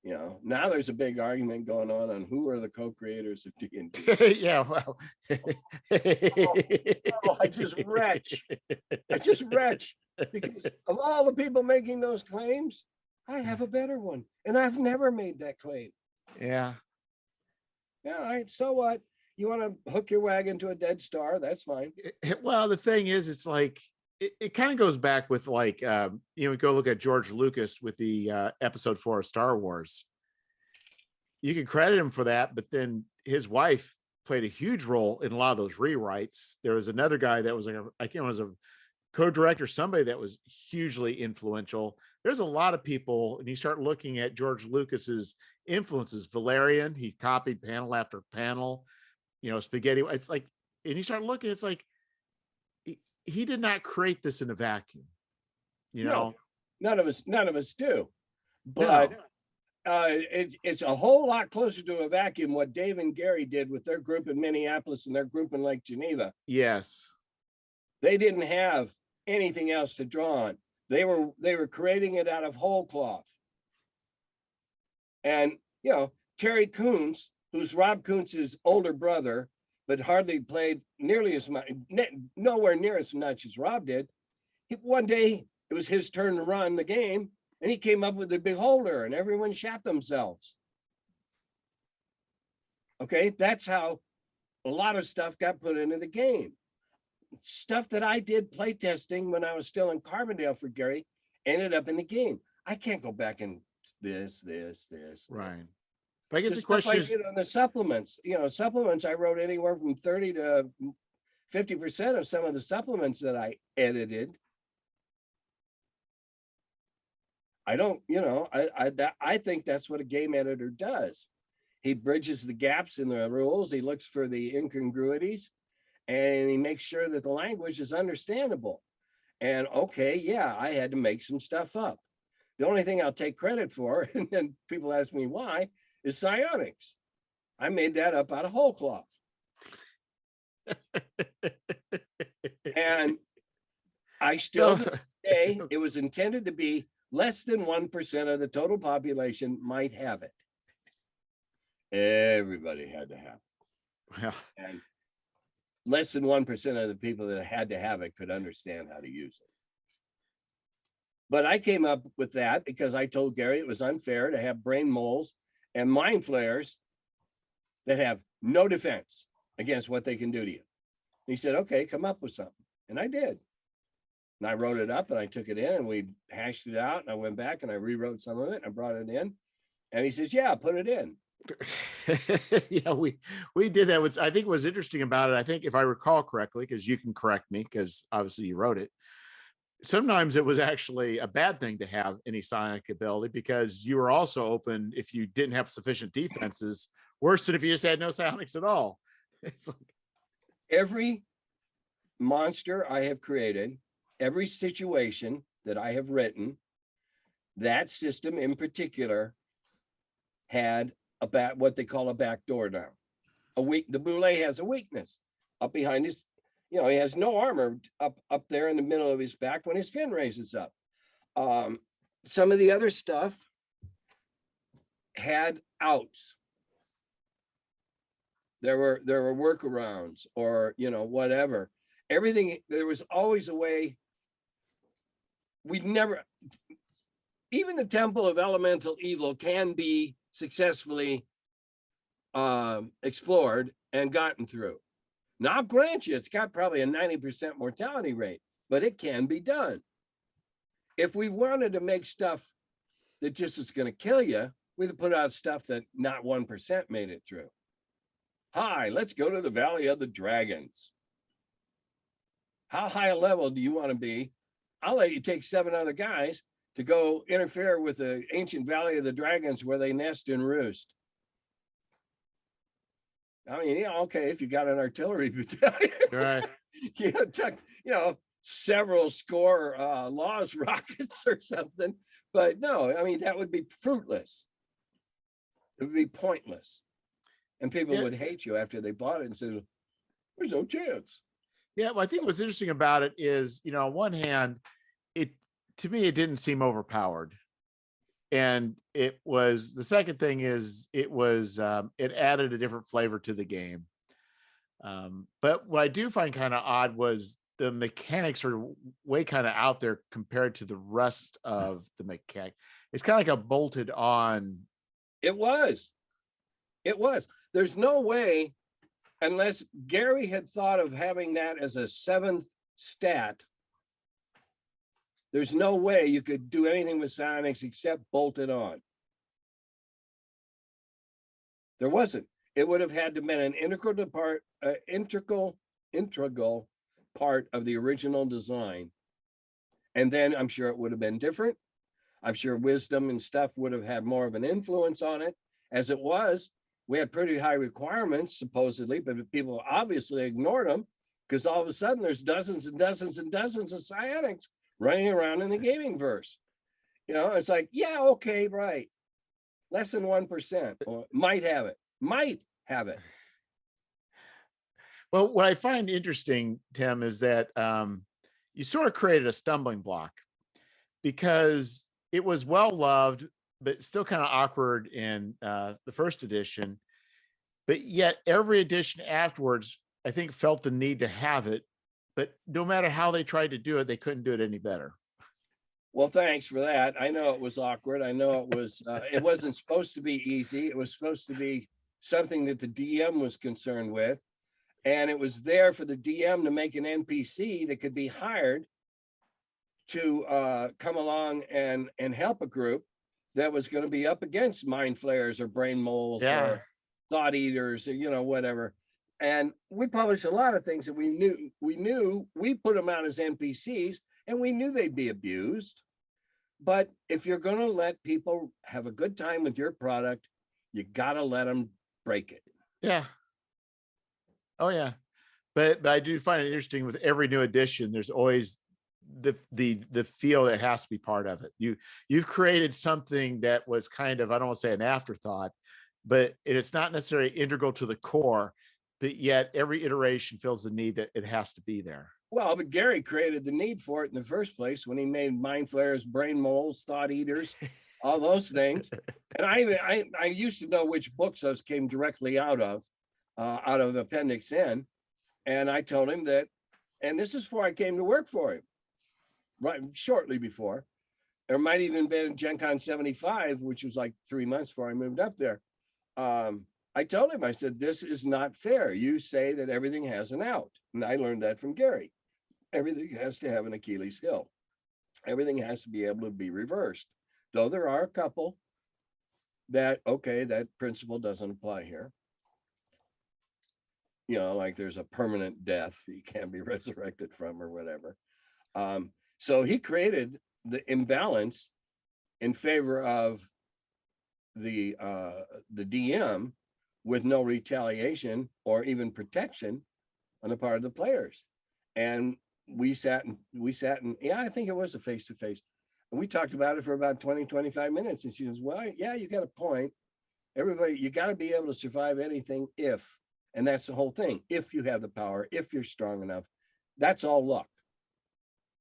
You know, now there's a big argument going on who are the co-creators of D&D. Yeah, well. I just retch because of all the people making those claims, I have a better one, and I've never made that claim. Yeah. Yeah, all right, so what? You want to hook your wagon to a dead star? That's fine. Well, the thing is, it's like, it kind of goes back with like, you know, we go look at George Lucas with the episode 4 of Star Wars. You can credit him for that, but then his wife played a huge role in a lot of those rewrites. There was another guy that was like, I can't, was a co-director, somebody that was hugely influential. There's a lot of people, and you start looking at George Lucas's influences. Valerian, he copied panel after panel, you know, spaghetti. It's like, and you start looking, it's like, he did not create this in a vacuum, you know. None of us do, but it's a whole lot closer to a vacuum what Dave and Gary did with their group in Minneapolis and their group in Lake Geneva. Yes, they didn't have anything else to draw on. They were creating it out of whole cloth. And you know, Terry Kuntz, who's Rob Kuntz's older brother, but hardly played nearly as much, nowhere near as much as Rob did. One day it was his turn to run the game, and he came up with the Beholder, and everyone shat themselves. Okay, that's how a lot of stuff got put into the game. Stuff that I did playtesting when I was still in Carbondale for Gary ended up in the game. I can't go back and this. Right. But I guess the question is on the supplements. You know, supplements, I wrote anywhere from 30 to 50% of some of the supplements that I edited. I don't, you know, I think that's what a game editor does. He bridges the gaps in the rules. He looks for the incongruities, and he makes sure that the language is understandable. And okay, yeah, I had to make some stuff up. The only thing I'll take credit for, and then people ask me why, is psionics. I made that up out of whole cloth. And I still say it was intended to be less than 1% of the total population might have it. Everybody had to have it. Yeah. And less than 1% of the people that had to have it could understand how to use it. But I came up with that because I told Gary it was unfair to have brain moles and mind flayers that have no defense against what they can do to you. He said, okay, come up with something. And I did. And I wrote it up and I took it in and we hashed it out. And I went back and I rewrote some of it. And I brought it in. And he says, yeah, put it in. Yeah, we did that. What I think was interesting about it, I think if I recall correctly, because you can correct me, because obviously you wrote it, sometimes it was actually a bad thing to have any psionic ability, because you were also open if you didn't have sufficient defenses, worse than if you just had no psionics at all. It's like, Every monster I have created, every situation that I have written, that system in particular had what they call a back door now. The Boule has a weakness up behind his, he has no armor up there in the middle of his back when his fin raises up. Some of the other stuff had outs. There were workarounds or, whatever. Everything, there was always a way. We'd never, even the Temple of Elemental Evil can be successfully explored and gotten through. Now, I'll grant you, it's got probably a 90% mortality rate, but it can be done. If we wanted to make stuff that just was going to kill you, we'd have put out stuff that not 1% made it through. Hi, let's go to the Valley of the Dragons. How high a level do you want to be? I'll let you take 7 other guys to go interfere with the ancient Valley of the Dragons where they nest and roost. I mean, okay, if you got an artillery battalion, right. Several score Laws rockets or something. But no, I mean, that would be fruitless. It would be pointless. And people would hate you after they bought it and said, there's no chance. Yeah, well, I think what's interesting about it is, on one hand, to me, it didn't seem overpowered. And the second thing is it added a different flavor to the game. But what I do find kind of odd was the mechanics are way kind of out there compared to the rest of the mechanic. It's kind of like a bolted on. It was. There's no way, unless Gary had thought of having that as a 7th stat, there's no way you could do anything with psionics except bolt it on. There wasn't. It would have had to been an integral part of the original design. And then I'm sure it would have been different. I'm sure wisdom and stuff would have had more of an influence on it. As it was, we had pretty high requirements, supposedly, but people obviously ignored them because all of a sudden there's dozens and dozens and dozens of psionics running around in the gaming verse. It's like, yeah, okay, right. Less than 1%. Might have it. Well, what I find interesting, Tim, is that you sort of created a stumbling block because it was well loved, but still kind of awkward in the first edition. But yet every edition afterwards, I think, felt the need to have it. But no matter how they tried to do it, they couldn't do it any better. Well, thanks for that. I know it was awkward. I know it was, it wasn't supposed to be easy. It was supposed to be something that the DM was concerned with. And it was there for the DM to make an NPC that could be hired to come along and help a group that was going to be up against mind flayers or brain moles or thought eaters or, whatever. And we published a lot of things that we put them out as NPCs and we knew they'd be abused. But if you're going to let people have a good time with your product, you got to let them break it. Yeah. Oh yeah. But I do find it interesting with every new edition, there's always the feel that has to be part of it. You've created something that was kind of, I don't want to say an afterthought, but it's not necessarily integral to the core, but yet every iteration feels the need that it has to be there. Well, but Gary created the need for it in the first place when he made mind flayers, brain moles, thought eaters, all those things. And I used to know which books those came directly out of Appendix N. And I told him that, and this is before I came to work for him, right, shortly before. There might even been Gen Con 75, which was like 3 months before I moved up there. I told him, I said, this is not fair. You say that everything has an out. And I learned that from Gary. Everything has to have an Achilles heel. Everything has to be able to be reversed. Though there are a couple that, okay, that principle doesn't apply here. You know, like there's a permanent death you can't be resurrected from or whatever. So he created the imbalance in favor of the DM with no retaliation or even protection on the part of the players. And we sat and yeah, I think it was a face-to-face. And we talked about it for about 20, 25 minutes. And she goes, well, yeah, you got a point. Everybody, you got to be able to survive anything if, and that's the whole thing. If you have the power, if you're strong enough, that's all luck.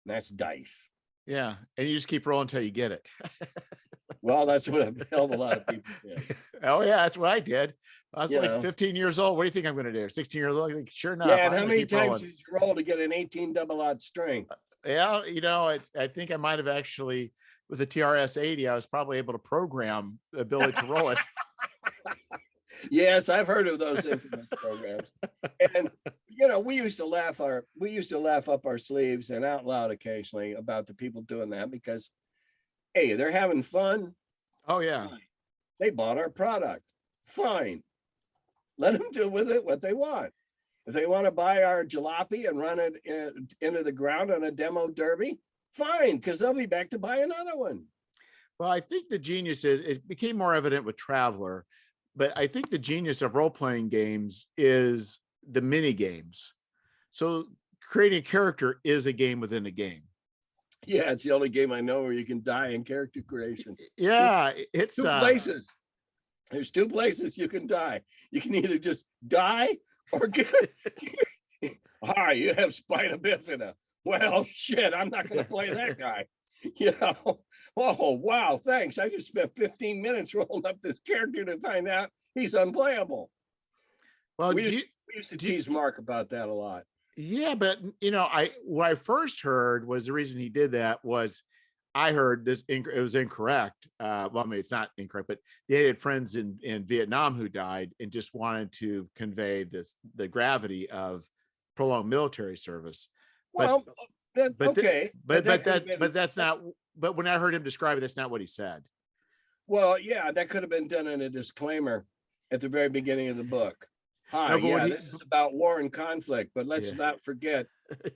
That's dice. Yeah. And you just keep rolling until you get it. Well, that's what a hell of a lot of people did. Oh yeah, that's what I did. I was You like know. 15 years old. What do you think I'm going to do? 16 years old? Like, sure enough. Yeah, and I'm how gonna many keep times rolling. did you roll to get an 18 double odd strength? Yeah, you know, I think I might have actually, with the TRS 80, I was probably able to program the ability to roll it. Yes, I've heard of those infamous programs. And you know, we used to laugh up our sleeves and out loud occasionally about the people doing that because, hey, they're having fun. Oh yeah. Fine. They bought our product. Fine. Let them do with it what they want. If they want to buy our jalopy and run it into the ground on a demo derby, fine, because they'll be back to buy another one. Well, I think the genius is, it became more evident with Traveler, but I think the genius of role-playing games is the mini games. So creating a character is a game within a game. Yeah, it's the only game I know where you can die in character creation. Yeah, it's Two places. There's two places you can die. You can either just die or get. Hi, you have spina bifida. Well, shit, I'm not going to play that guy. You know, oh, wow, thanks. I just spent 15 minutes rolling up this character to find out he's unplayable. Well, we used to tease Mark about that a lot. Yeah, but you know, what I first heard was the reason he did that was I heard this, it was incorrect. Well, I mean, it's not incorrect, but they had friends in Vietnam who died and just wanted to convey the gravity of prolonged military service. Well, okay. But that's not, but when I heard him describe it, that's not what he said. Well, yeah, that could have been done in a disclaimer at the very beginning of the book. Hi, No, yeah, this is about war and conflict, but let's not forget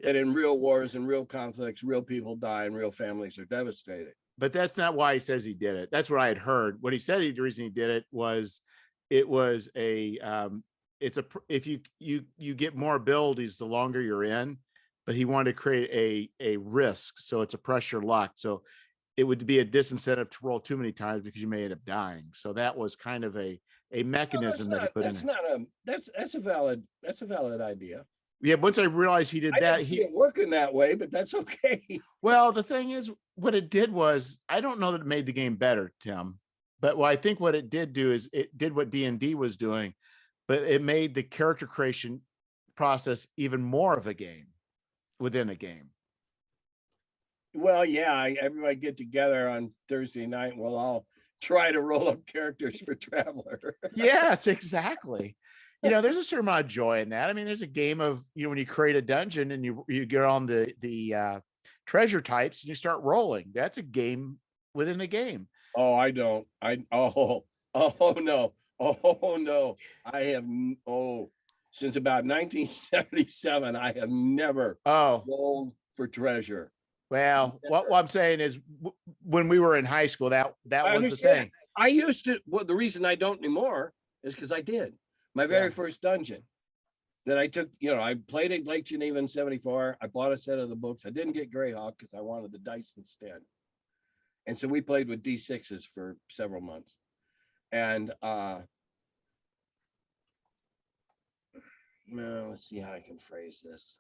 that in real wars and real conflicts, real people die and real families are devastated. But that's not why he says he did it. That's what I had heard. What he said, the reason he did it was, if you get more abilities the longer you're in, but he wanted to create a risk, so it's a pressure lock. So it would be a disincentive to roll too many times because you may end up dying. So that was kind of a mechanism that he put in. That's a valid idea. Yeah, once I realized he did that, didn't see it working that way, but that's okay. Well, the thing is, what it did was, I don't know that it made the game better, Tim, but what I think what it did do is it did what D&D was doing, but it made the character creation process even more of a game within a game. Well, yeah, everybody get together on Thursday night and we'll all try to roll up characters for Traveler. Yes, exactly. You know, there's a certain amount of joy in that. I mean, there's a game of, you know, when you create a dungeon and you get on the treasure types and you start rolling. That's a game within a game. Oh, I don't. Oh no. Oh no. Since about 1977, I have never rolled for treasure. Well, what I'm saying is, when we were in high school, that was the thing. I used to. Well, the reason I don't anymore is because I did my very first dungeon that I took. You know, I played at Lake Geneva in '74. I bought a set of the books. I didn't get Greyhawk because I wanted the dice instead, and so we played with D6s for several months, and let's see how I can phrase this.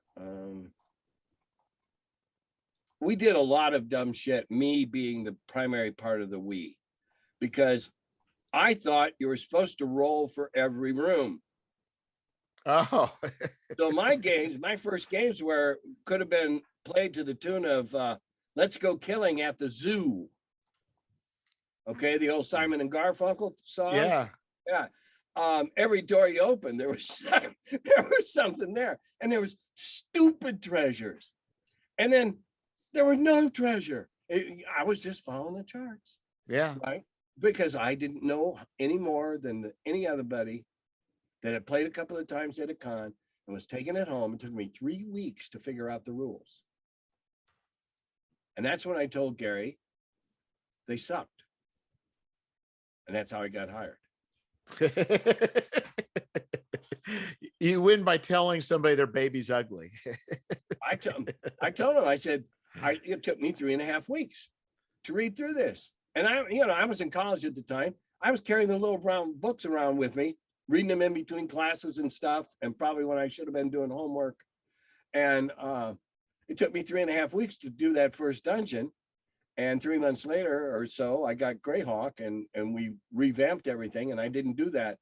We did a lot of dumb shit, me being the primary part of the we, because I thought you were supposed to roll for every room. Oh. So my first games could have been played to the tune of Let's Go Killing at the Zoo Okay, the old Simon and Garfunkel song. Yeah. Yeah. Every door you opened, there was something there, and there was stupid treasures, and then there was no treasure. I was just following the charts, Yeah. right? Because I didn't know any more than any other buddy that had played a couple of times at a con and was taking it home. It took me 3 weeks to figure out the rules, and that's when I told Gary they sucked, and that's how I got hired. You win by telling somebody their baby's ugly. I told him, I said, it took me 3.5 weeks to read through this. And I was in college at the time. I was carrying the little brown books around with me, reading them in between classes and stuff, and probably when I should have been doing homework. And it took me 3.5 weeks to do that first dungeon. And 3 months later or so, I got Greyhawk and we revamped everything. And I didn't do that.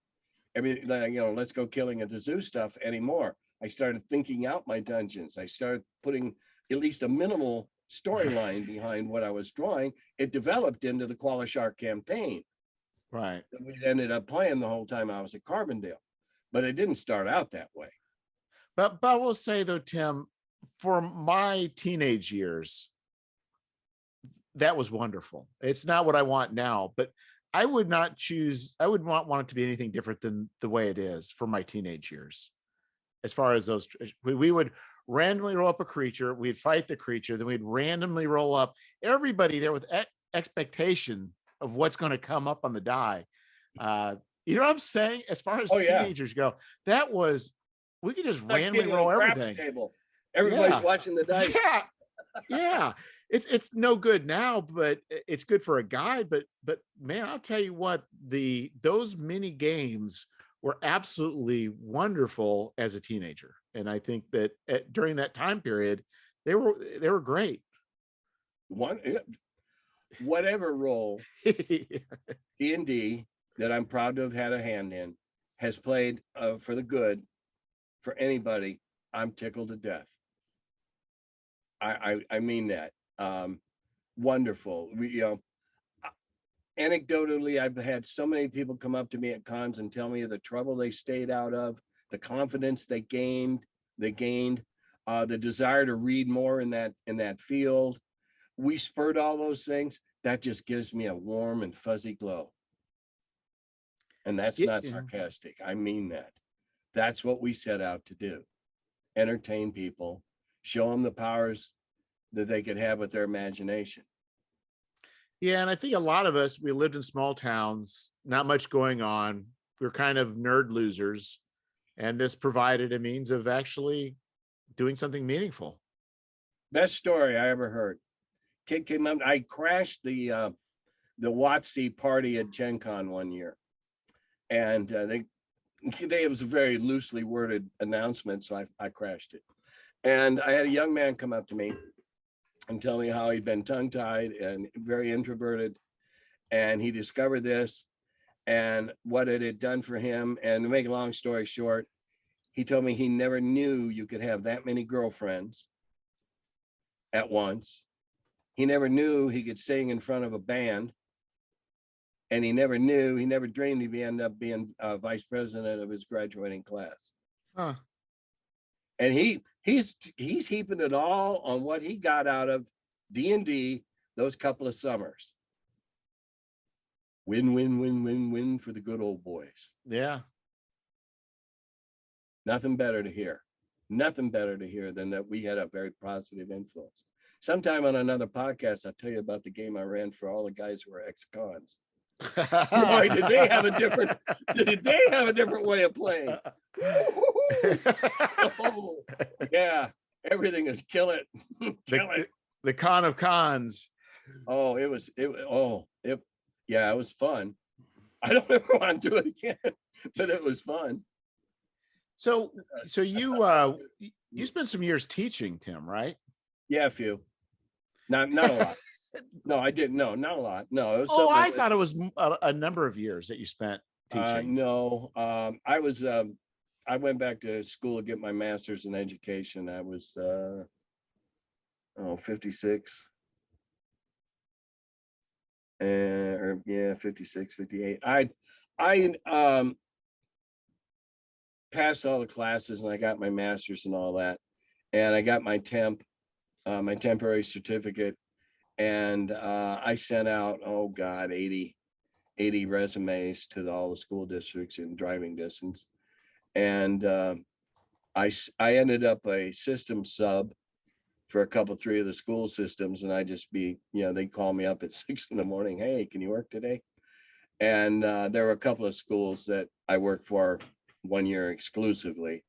Let's go killing at the zoo stuff anymore. I started thinking out my dungeons. I started putting at least a minimal storyline behind what I was drawing. It developed into the Koala Shark campaign. Right. That we ended up playing the whole time I was at Carbondale. But it didn't start out that way. But I will say though, Tim, for my teenage years, that was wonderful. It's not what I want now, but I would not want it to be anything different than the way it is for my teenage years. As far as those, we would randomly roll up a creature, we'd fight the creature, then we'd randomly roll up everybody there with expectation of what's going to come up on the die. You know what I'm saying? As far as teenagers go, we could just randomly roll everything. Table. Everybody's watching the dice. Yeah. Yeah. It's no good now, but it's good for a guide. But man, I'll tell you what, those mini games were absolutely wonderful as a teenager. And I think that during that time period, they were great. Whatever role D&D that I'm proud to have had a hand in has played for the good for anybody, I'm tickled to death. I mean that. Wonderful. Anecdotally, I've had so many people come up to me at cons and tell me the trouble they stayed out of, the confidence they gained, the desire to read more in that field. We spurred all those things. That just gives me a warm and fuzzy glow. And that's not sarcastic. I mean that. That's what we set out to do. Entertain people, show them the powers that they could have with their imagination. Yeah, and I think a lot of us, we lived in small towns, not much going on. We were kind of nerd losers, and this provided a means of actually doing something meaningful. Best story I ever heard. Kid came up. I crashed the WotC party at Gen Con one year, and it was a very loosely worded announcement, so I crashed it. And I had a young man come up to me and tell me how he'd been tongue-tied and very introverted, and he discovered this and what it had done for him. And to make a long story short, he told me he never knew you could have that many girlfriends at once. He never knew he could sing in front of a band, and he never dreamed he'd end up being vice president of his graduating class. Huh. And he's heaping it all on what he got out of D&D those couple of summers. Win, win, win, win, win for the good old boys. Yeah. Nothing better to hear. Nothing better to hear than that we had a very positive influence. Sometime on another podcast, I'll tell you about the game I ran for all the guys who were ex-cons. Boy, did they have a different way of playing. Oh, yeah, everything is kill it. The con of cons. Oh, it was fun. I don't ever want to do it again, but it was fun. So you spent some years teaching, Tim, right? Yeah, a few. Not a lot. No, I didn't. No, not a lot. No, it was. Oh, I thought it was a number of years that you spent teaching. No, I went back to school to get my master's in education. I was 56. or yeah, 56, 58. I passed all the classes and I got my master's and all that. And I got my my temporary certificate. And I sent out, oh God, 80 resumes to all the school districts in driving distance. And I ended up a system sub for a couple, 3 of the school systems. And I just they call me up at 6 in the morning. Hey, can you work today? And there were a couple of schools that I worked for 1 year exclusively.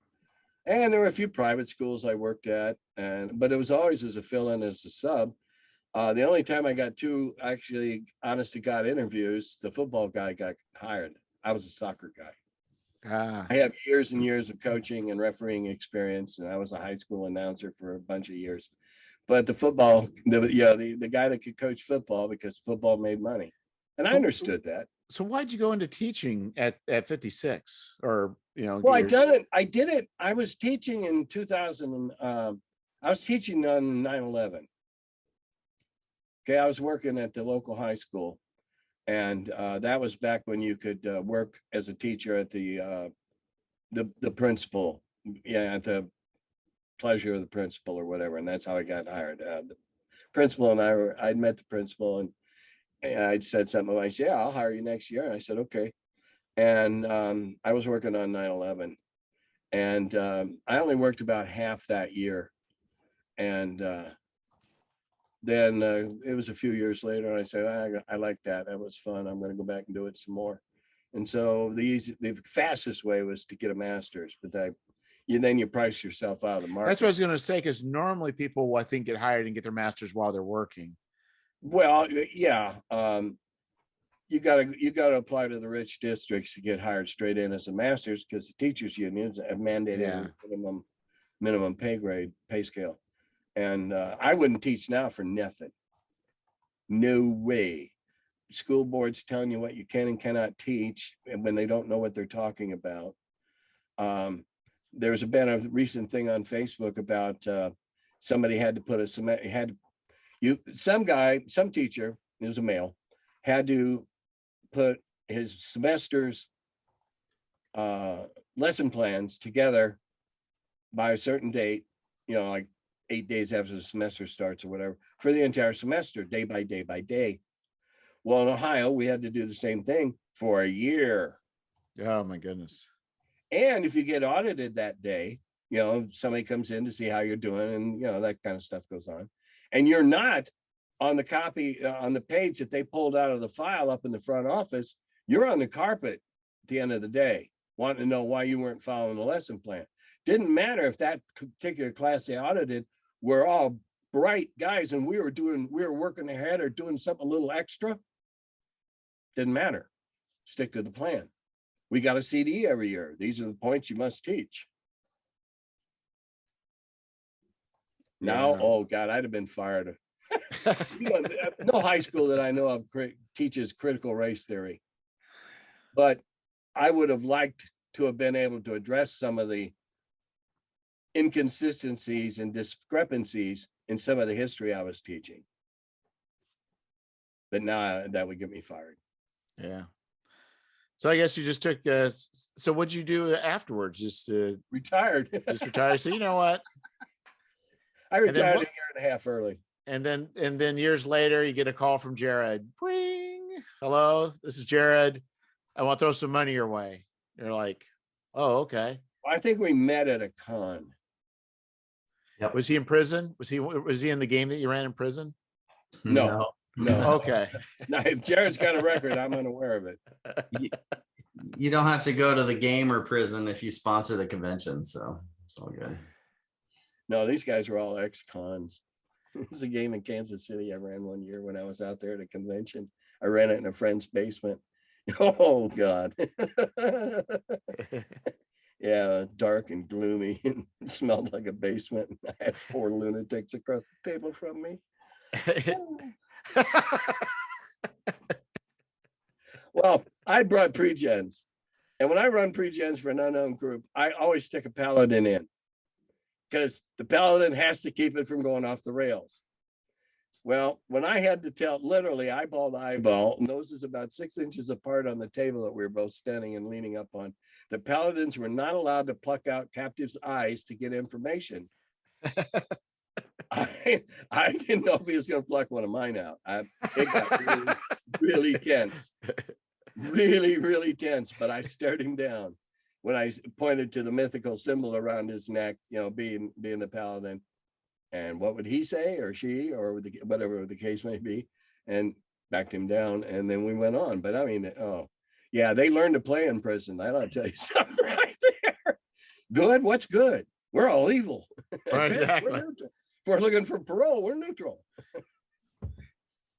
And there were a few private schools I worked at, but it was always as a fill-in, as a sub. The only time I got 2 actually honest to God interviews, the football guy got hired. I was a soccer guy. I have years and years of coaching and refereeing experience, and I was a high school announcer for a bunch of years. But the football, the guy that could coach football, because football made money, and I understood that. So why'd you go into teaching at 56? Or well, I did it. I was teaching in 2000. I was teaching on 9/11. Okay, I was working at the local high school, and that was back when you could work as a teacher at the principal, at the pleasure of the principal or whatever, and that's how I got hired. The principal and I'd met the principal, and I'd said something. I said, "Yeah, I'll hire you next year." And I said, "Okay." And I was working on 9/11, and I only worked about half that year, and then it was a few years later, and I said, I like that. That was fun. I'm going to go back and do it some more. And so the fastest way was to get a master's, but then you price yourself out of the market. That's what I was going to say, because normally people, I think, get hired and get their master's while they're working. Well, yeah. You gotta apply to the rich districts to get hired straight in as a master's, because the teachers unions have mandated minimum pay scale. And I wouldn't teach now for nothing. No way. School boards telling you what you can and cannot teach, and when they don't know what they're talking about. There's been a recent thing on Facebook about somebody had to put some teacher, it was a male, had to put his semester's lesson plans together by a certain date, like 8 days after the semester starts or whatever, for the entire semester, day by day by day. Well, in Ohio, we had to do the same thing for a year. Oh my goodness. And if you get audited that day, somebody comes in to see how you're doing, and that kind of stuff goes on, and you're not on the copy on the page that they pulled out of the file up in the front office, you're on the carpet at the end of the day, wanting to know why you weren't following the lesson plan. Didn't matter if that particular class they audited were all bright guys and we were working ahead or doing something a little extra. Didn't matter. Stick to the plan. We got a CD every year. These are the points you must teach. Now, oh God, I'd have been fired. No high school that I know of teaches critical race theory, but I would have liked to have been able to address some of the inconsistencies and discrepancies in some of the history I was teaching. But now that would get me fired. Yeah. So I guess you just took so what'd you do afterwards? Just retired. Just retired. So you know what? I retired a year and a half early. And then years later, you get a call from Jared. Bring. Hello, this is Jared. I want to throw some money your way. You're like, oh, okay. I think we met at a con. Yep. Was he in prison? Was he in the game that you ran in prison? No. Okay. Now, if Jared's got a record, I'm unaware of it. You don't have to go to the game or prison if you sponsor the convention, so it's all good. No, these guys were all ex-cons. It was a game in Kansas City I ran one year when I was out there at a convention. I ran it in a friend's basement. Oh God. Yeah, dark and gloomy and it smelled like a basement. I had 4 lunatics across the table from me. Well, I brought pre-gens. And when I run pre-gens for an unknown group, I always stick a paladin in, because the paladin has to keep it from going off the rails. Well, when I had to tell, literally eyeball to eyeball, noses about 6 inches apart on the table that we were both standing and leaning up on, the paladins were not allowed to pluck out captives' eyes to get information. I didn't know if he was going to pluck one of mine out. It got really, really tense, really tense. But I stared him down when I pointed to the mythical symbol around his neck, being the paladin. And what would he say, or she, or whatever the case may be, and backed him down. And then we went on. But I mean, oh, yeah, they learned to play in prison. I don't tell you something right there. Good, what's good? We're all evil. Right, exactly. If we're looking for parole, we're neutral.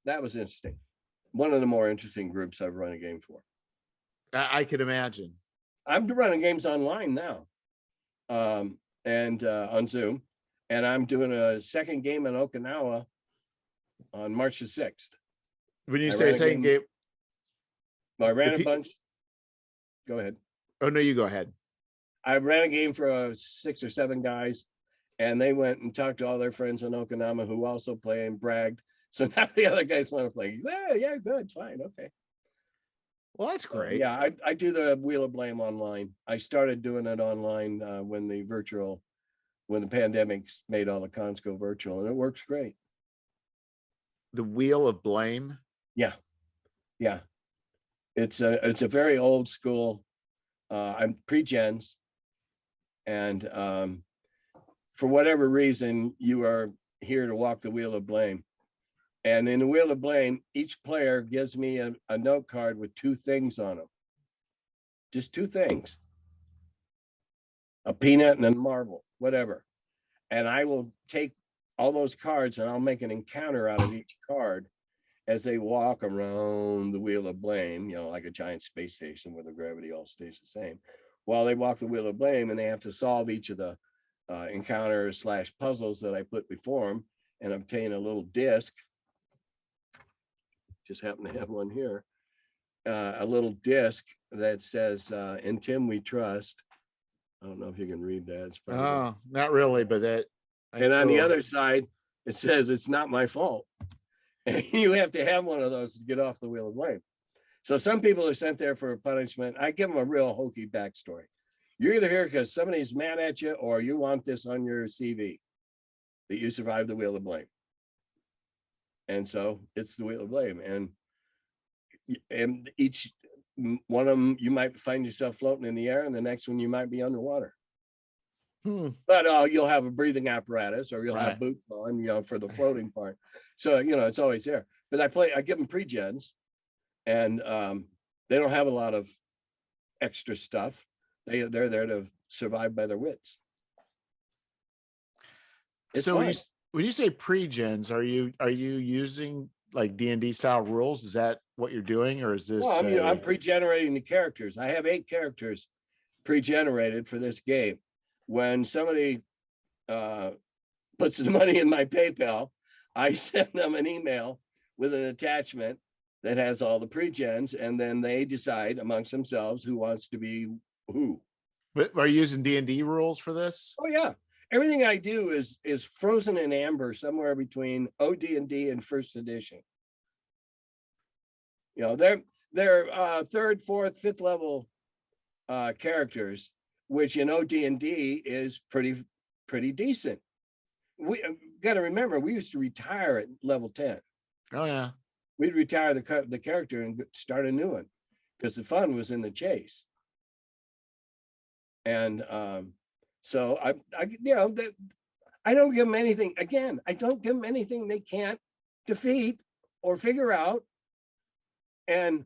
That was interesting. One of the more interesting groups I've run a game for. I could imagine. I'm running games online now, and on Zoom. And I'm doing a second game in Okinawa on March the 6th. When you say second game, I ran a bunch. Go ahead. Oh, no, you go ahead. I ran a game for 6 or 7 guys, and they went and talked to all their friends in Okinawa who also play and bragged. So now the other guys want to play. Yeah, good, fine, okay. Well, that's great. Yeah, I do the Wheel of Blame online. I started doing it online when the pandemic made all the cons go virtual, and it works great. The Wheel of Blame. Yeah. It's a very old school. I'm pre-gens, and for whatever reason, you are here to walk the Wheel of Blame. And in the Wheel of Blame, each player gives me a note card with 2 things on them. Just 2 things. A peanut and a marble, whatever. And I will take all those cards and I'll make an encounter out of each card as they walk around the Wheel of Blame, like a giant space station where the gravity all stays the same. While they walk the Wheel of Blame, and they have to solve each of the encounters / puzzles that I put before them and obtain a little disc. Just happen to have one here. A little disc that says, "In Tim we trust." I don't know if you can read that. It's Oh, not really, but that. And on the other side, it says, "It's not my fault." And you have to have one of those to get off the Wheel of Blame. So some people are sent there for a punishment. I give them a real hokey backstory. You're either here because somebody's mad at you, or you want this on your CV that you survived the Wheel of Blame. And so it's the Wheel of Blame. And each one of them, you might find yourself floating in the air, and the next one you might be underwater. But you'll have a breathing apparatus, or you'll have boots on, for the floating part. So it's always there. But I give them pre-gens, and they don't have a lot of extra stuff. They're there to survive by their wits. It's so fun. when you say pre-gens, are you using like D&D style rules? Is that what you're doing, or is this? Well, I'm pre-generating the characters. I have 8 characters pre-generated for this game. When somebody puts the money in my PayPal, I send them an email with an attachment that has all the pre-gens, and then they decide amongst themselves who wants to be who. But are you using D&D rules for this? Oh yeah, everything I do is frozen in amber somewhere between OD&D and first edition. They're 3rd, 4th, 5th level characters, which in OD&D is pretty decent. We got to remember, we used to retire at level 10. Oh yeah, we'd retire the character and start a new one because the fun was in the chase. And so I don't give them anything. Again, I don't give them anything they can't defeat or figure out. And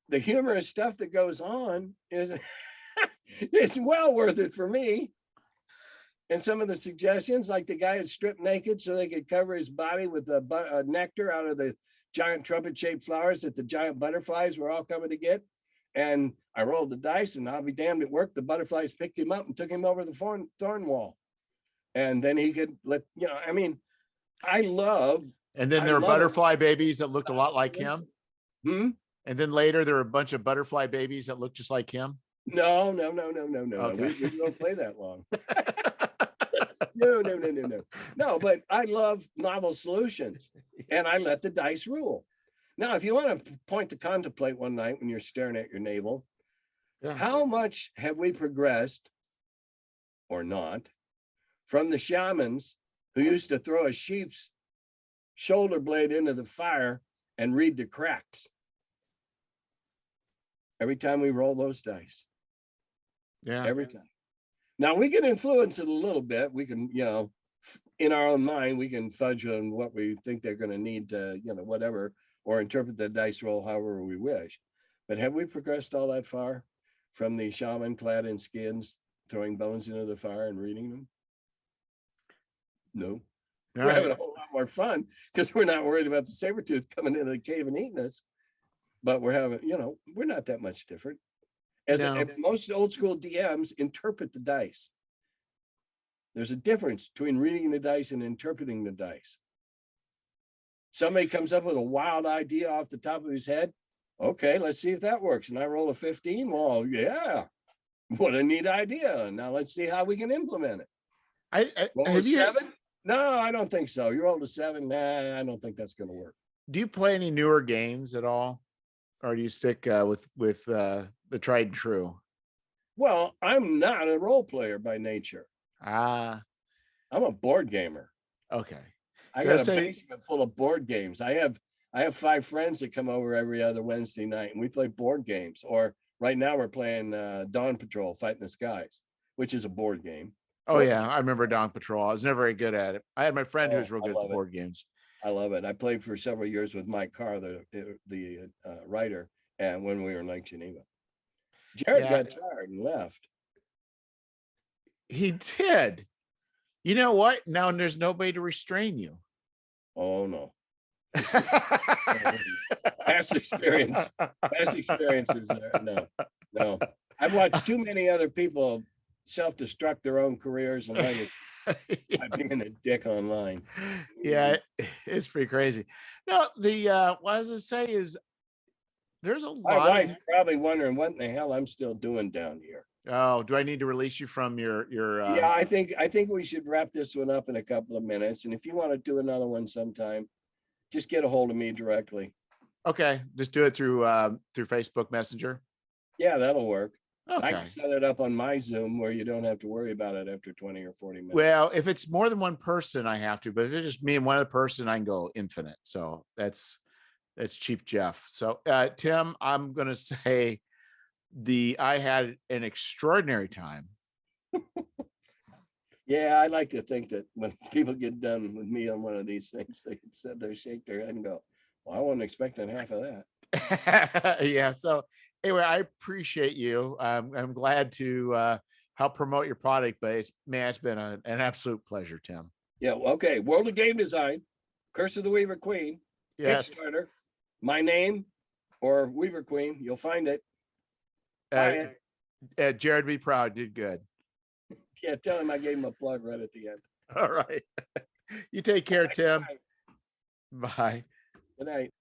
the humorous stuff that goes on is it's well worth it for me. And some of the suggestions, like the guy is stripped naked so they could cover his body with a nectar out of the giant trumpet-shaped flowers that the giant butterflies were all coming to get. And I rolled the dice, and I'll be damned, it worked. The butterflies picked him up and took him over the thorn wall. And then he could I love. And then there were butterfly babies that looked a lot like him. And then later there were a bunch of butterfly babies that looked just like him. No. Okay. We don't play that long. No, but I love novel solutions and I let the dice rule. Now, if you want to point to contemplate one night when you're staring at your navel, Yeah. how much have we progressed or not from the shamans who used to throw a sheep's shoulder blade into the fire and read the cracks every time we roll those dice? Yeah. Every time. Now we can influence it a little bit. We can, in our own mind, we can fudge on what we think they're going to need to, whatever, or interpret the dice roll however we wish. But have we progressed all that far from the shaman clad in skins, throwing bones into the fire and reading them? No. We're having a whole lot more fun because we're not worried about the saber-tooth coming into the cave and eating us. But we're having, we're not that much different. As most old school DMs interpret the dice. There's a difference between reading the dice and interpreting the dice. Somebody comes up with a wild idea off the top of his head. Okay, let's see if that works. And I roll a 15. Well, yeah, what a neat idea. Now let's see how we can implement it. Roll a 7? No, I don't think so. You rolled a 7. Nah, I don't think that's going to work. Do you play any newer games at all? Or do you stick with the tried and true? Well, I'm not a role player by nature. I'm a board gamer. Okay. I got a basement full of board games. I have 5 friends that come over every other Wednesday night and we play board games. Or right now we're playing Dawn Patrol, Fight in the Skies, which is a board game. Oh yeah, I remember Dawn Patrol. I was never very good at it. I had my friend who was real good at board games. I love it. I played for several years with Mike Carr, the writer, and when we were in Lake Geneva. Jared got tired and left. He did. You know what? Now there's nobody to restrain you. Oh no. Past experiences there. No. I've watched too many other people self-destruct their own careers and by being a dick online. Yeah, it's pretty crazy. No, what I was gonna say is there's a lot. My wife's probably wondering what in the hell I'm still doing down here. Oh, do I need to release you from your Yeah, I think we should wrap this one up in a couple of minutes. And if you want to do another one sometime, just get a hold of me directly. Okay, just do it through Facebook Messenger. Yeah, that'll work. Okay. I can set it up on my Zoom where you don't have to worry about it after 20 or 40 minutes. Well, if it's more than one person, I have to, but if it's just me and one other person, I can go infinite. So that's Cheap Jeff. So Tim, I'm gonna say I had an extraordinary time. Yeah, I like to think that when people get done with me on one of these things, they can sit there, shake their head and go, well, I wasn't expecting half of that. Yeah. So anyway, I appreciate you. I'm glad to help promote your product, but it's been an absolute pleasure, Tim. Yeah. Okay. World of Game Design, Curse of the Weaver Queen, yes. Kickstarter, my name or Weaver Queen. You'll find it. Jared, be proud. Did good. Yeah. Tell him I gave him a plug right at the end. All right. You take care, Tim. Bye. Bye. Good night.